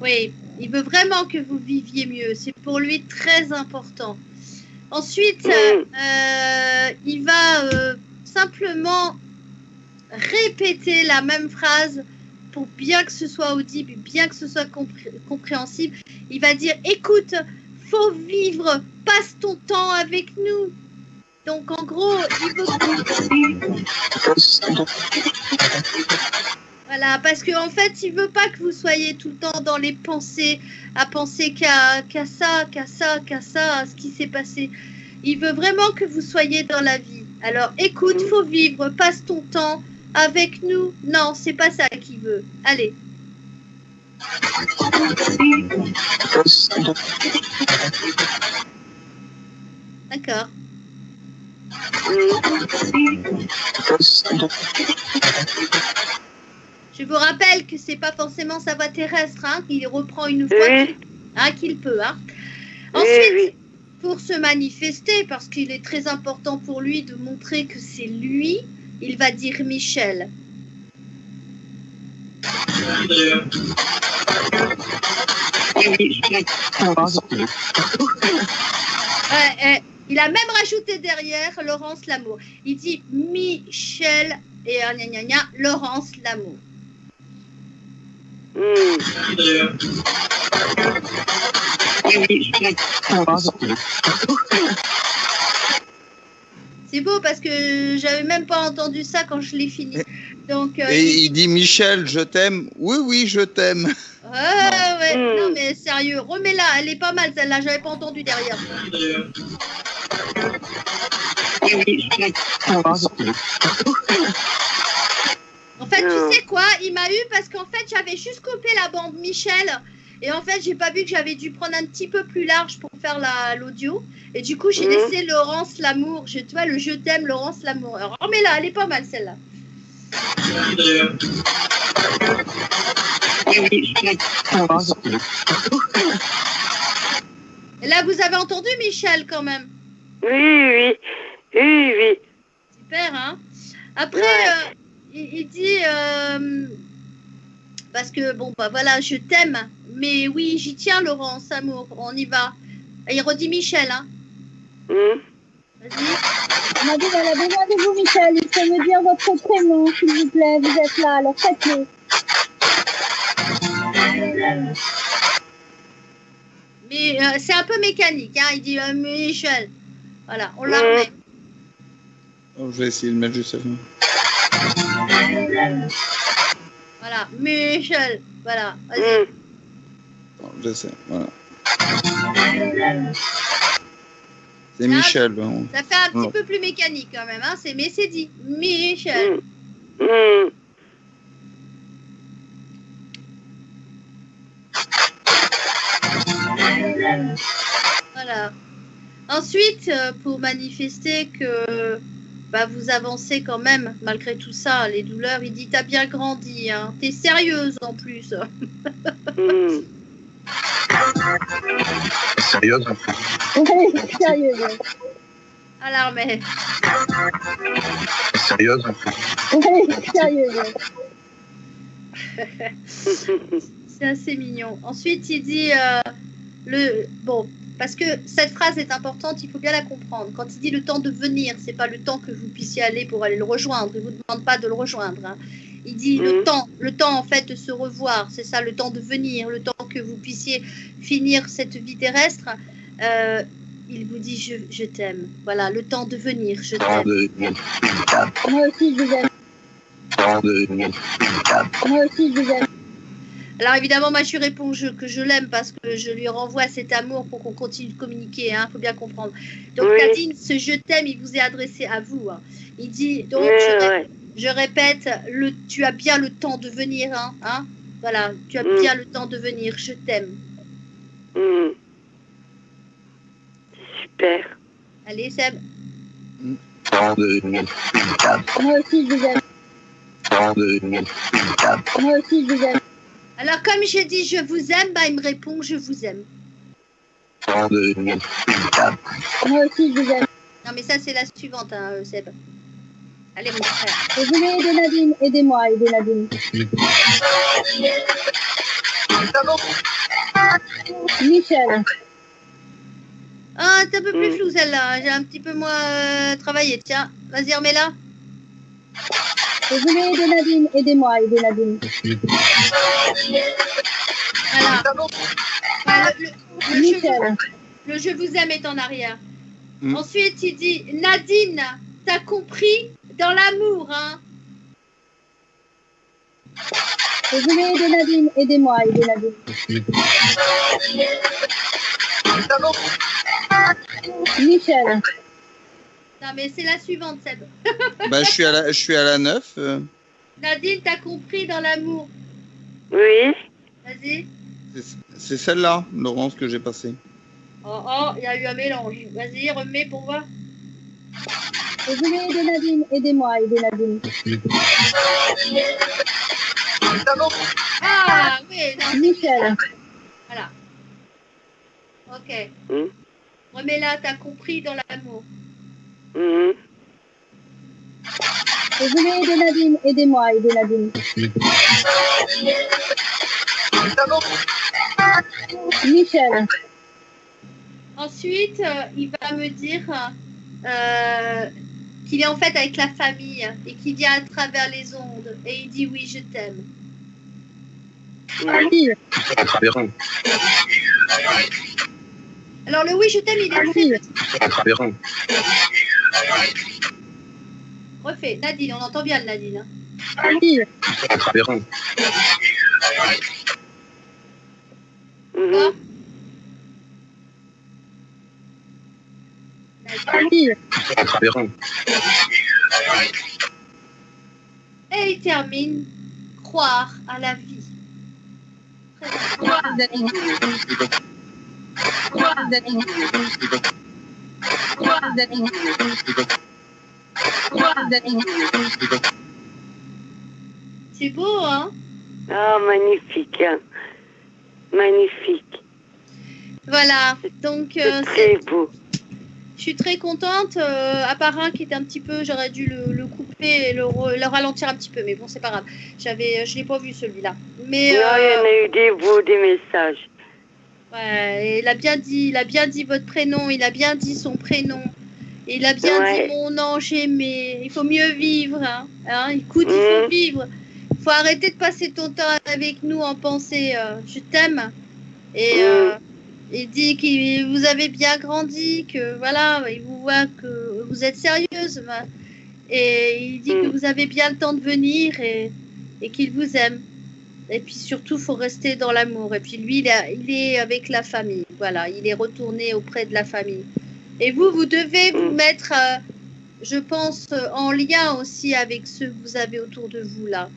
Oui, il veut vraiment que vous viviez mieux. C'est pour lui très important. Ensuite, il va simplement répéter la même phrase pour bien que ce soit audible, bien que ce soit compréhensible. Il va dire, écoute, faut vivre, passe ton temps avec nous. Donc en gros, il veut... Voilà, parce qu'en fait, il veut pas que vous soyez tout le temps dans les pensées, à penser qu'à ça, à ce qui s'est passé. Il veut vraiment que vous soyez dans la vie. Alors, écoute, faut vivre, passe ton temps avec nous. Non, c'est pas ça qu'il veut. Allez. D'accord. Je vous rappelle que c'est pas forcément sa voix terrestre, hein, qu'il reprend une fois qu'il peut. Hein. Ensuite, pour se manifester, parce qu'il est très important pour lui de montrer que c'est lui, il va dire Michel. Il a même rajouté derrière Laurence Lamour. Il dit Michel et Laurence Lamour. C'est beau parce que j'avais même pas entendu ça quand je l'ai fini. Donc, et il dit Michel, je t'aime. Oui, oui, je t'aime. Ouais. Non mais sérieux, remets-la, elle est pas mal celle-là, j'avais pas entendu derrière. En fait, tu sais quoi, il m'a eu parce qu'en fait, j'avais juste coupé la bande Michel. Et en fait, j'ai pas vu que j'avais dû prendre un petit peu plus large pour faire l'audio. Et du coup, j'ai laissé Laurence Lamour. Tu vois, le je t'aime, Laurence Lamour. Alors, remets-la, elle est pas mal celle-là. Et là, vous avez entendu Michel quand même? Oui. Super, hein? Après, il dit... parce que, bon, bah voilà, je t'aime. Mais oui, j'y tiens, Laurence, amour. On y va. Et il redit Michel, hein? Vas-y. On m'a dit, elle a besoin de vous, Michel. Il faut me dire votre prénom, s'il vous plaît. Vous êtes là, alors faites-le. Mais c'est un peu mécanique, hein? Il dit Michel. Voilà, on la remet. Oh, je vais essayer de mettre juste avant. Voilà, Michel. Voilà, vas-y. Bon, je sais, voilà. C'est Michel. Bon. Ça fait un petit peu plus mécanique quand même, hein? Mais c'est dit. Michel. Voilà. Ensuite, pour manifester que vous avancez quand même, malgré tout ça, les douleurs, il dit t'as bien grandi, hein. T'es sérieuse en plus. Sérieuse? Oui, sérieuse. À l'armée. Sérieuse? Oui, sérieuse. C'est assez mignon. Ensuite, il dit parce que cette phrase est importante, il faut bien la comprendre. Quand il dit le temps de venir, c'est pas le temps que vous puissiez aller pour aller le rejoindre. Il vous demande pas de le rejoindre. Hein. Il dit le temps en fait de se revoir, c'est ça, le temps de venir, le temps que vous puissiez finir cette vie terrestre. Il vous dit je t'aime. Voilà, le temps de venir, je t'aime. Moi aussi je vous aime. Moi aussi je vous aime. Alors évidemment, moi je lui réponds que je l'aime parce que je lui renvoie cet amour pour qu'on continue de communiquer, hein, faut bien comprendre. Donc Nadine, ce je t'aime, il vous est adressé à vous. Hein. Il dit donc je répète, tu as bien le temps de venir, hein. Voilà, tu as bien le temps de venir, je t'aime. Super. Allez Seb. Moi aussi je vous aime. Moi aussi je vous aime. Alors comme j'ai dit je vous aime, il me répond je vous aime. Moi aussi je vous aime. Non mais ça c'est la suivante, hein, Seb. Allez mon frère. Et vous voulez aider Nadine, aidez-moi, aidez Nadine. Michel. Ah, c'est un peu plus flou celle-là. J'ai un petit peu moins travaillé. Tiens, vas-y, remets-la. Et vous voulez aider Nadine, aidez-moi, aidez Nadine. Voilà. Le je vous aime est en arrière. Ensuite, il dit Nadine, t'as compris dans l'amour, hein. Et vous voulez aider Nadine, aidez-moi, aidez Nadine. Michel. Non, mais c'est la suivante, Seb. Je suis à la 9. Nadine, t'as compris dans l'amour. Oui. Vas-y. C'est celle-là, Laurence, que j'ai passée. Oh, il y a eu un mélange. Vas-y, remets pour voir. Et vous voulez aider Nadine, aidez-moi, aidez Nadine. Ah, oui, non, Michel. Voilà. Ok. Remets-la, t'as compris dans l'amour. Et vous voulez aider Nadine, aidez-moi, aidez Nadine. Michel. Ensuite, il va me dire qu'il est en fait avec la famille et qu'il vient à travers les ondes. Et il dit oui, je t'aime. Alors le oui, je t'aime, il est très petit. Refais, Nadine, on entend bien le Nadine. Quoi? Et il termine croire à la vie. C'est beau, hein? Ah, magnifique. Hein. Magnifique. Voilà, donc c'est très beau. Je suis très contente, à part un qui était un petit peu, j'aurais dû le couper et le ralentir un petit peu, mais bon, c'est pas grave. Je l'ai pas vu celui-là. Mais il y en a eu des messages. Ouais, il a bien dit votre prénom, il a bien dit son prénom, il a bien dit mon ange aimé. Il faut mieux vivre, hein. Écoute, il faut vivre. Il faut arrêter de passer ton temps avec nous en pensée. Je t'aime. Et il dit que vous avez bien grandi, que voilà, il vous voit que vous êtes sérieuse. Et il dit que vous avez bien le temps de venir et qu'il vous aime. Et puis surtout, il faut rester dans l'amour. Et puis lui, il est avec la famille. Voilà, il est retourné auprès de la famille. Et vous devez vous mettre je pense, en lien aussi avec ceux que vous avez autour de vous là.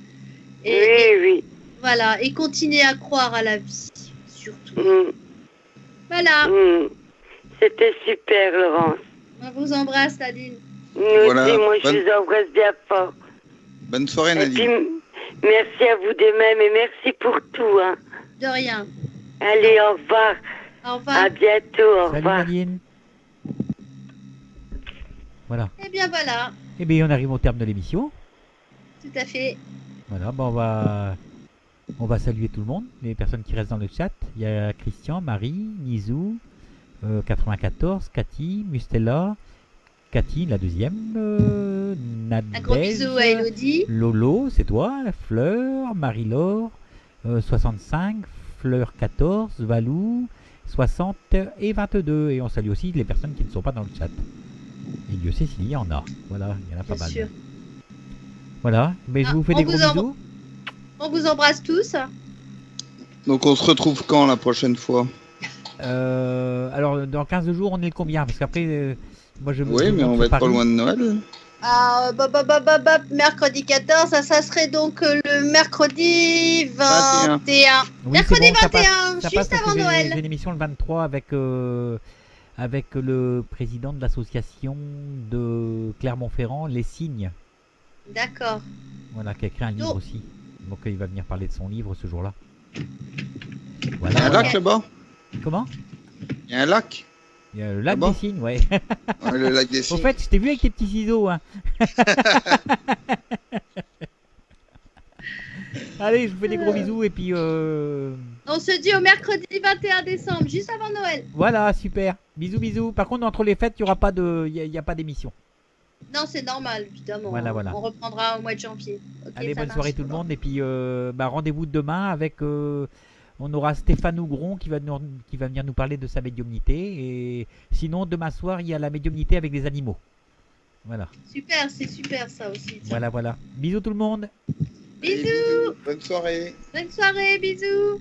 Oui. Voilà, et continuez à croire à la vie, surtout. Voilà. C'était super, Laurence. On vous embrasse, Nadine. Voilà. Moi, je vous embrasse bien fort. Bonne soirée, Et Nadine. puis, merci à vous de même et merci pour tout. Hein. De rien. Allez, au revoir. Au revoir. À bientôt, au Salut revoir. Nadine. Voilà. Eh bien, voilà. Eh bien, on arrive au terme de l'émission. Tout à fait. Voilà, bon, on va saluer tout le monde, les personnes qui restent dans le chat. Il y a Christian, Marie, Nizou, 94, Cathy, Mustella, Cathy, la deuxième, Nadège, Un gros bisou à Elodie. Lolo, c'est toi, Fleur, Marie-Laure, 65, Fleur 14, Valou, 60 et 22. Et on salue aussi les personnes qui ne sont pas dans le chat. Et Dieu sait s'il y en a. Voilà, il y en a pas Bien mal. sûr. Voilà, mais je vous fais des gros bisous. On vous embrasse tous. Donc on se retrouve quand la prochaine fois? Alors dans 15 jours on est le combien? Parce qu'après moi je Oui, mais on va être pas loin de Noël. Mercredi 14, ça serait donc le mercredi 21. Oui, Mercredi c'est bon, 21, ça juste passe parce avant que Noël. j'ai une émission le 23 avec le président de l'association de Clermont-Ferrand, Les Signes. D'accord. Voilà, qui a écrit un livre aussi. Donc il va venir parler de son livre ce jour-là. Il y a un lac là-bas? Comment? Il y a un lac? Il y a le lac là-bas des Signes, ouais. Ouais, le lac des Signes. Au fait, je t'ai vu avec tes petits ciseaux. Hein. Allez, je vous fais des gros bisous et puis... On se dit au mercredi 21 décembre, juste avant Noël. Voilà, super. Bisous, bisous. Par contre, entre les fêtes, il n'y aura pas de... Il y a pas d'émission. Non, c'est normal, évidemment. Voilà, voilà. On reprendra au mois de janvier. Ok, Allez, ça bonne marche. soirée tout le monde. Et puis, rendez-vous demain avec... on aura Stéphane Ougron qui va venir nous parler de sa médiumnité. Et sinon, demain soir, il y a la médiumnité avec des animaux. Voilà. Super, c'est super ça aussi. tiens. Voilà, voilà. Bisous tout le monde. Bisous. Bonne soirée. Bonne soirée, bisous.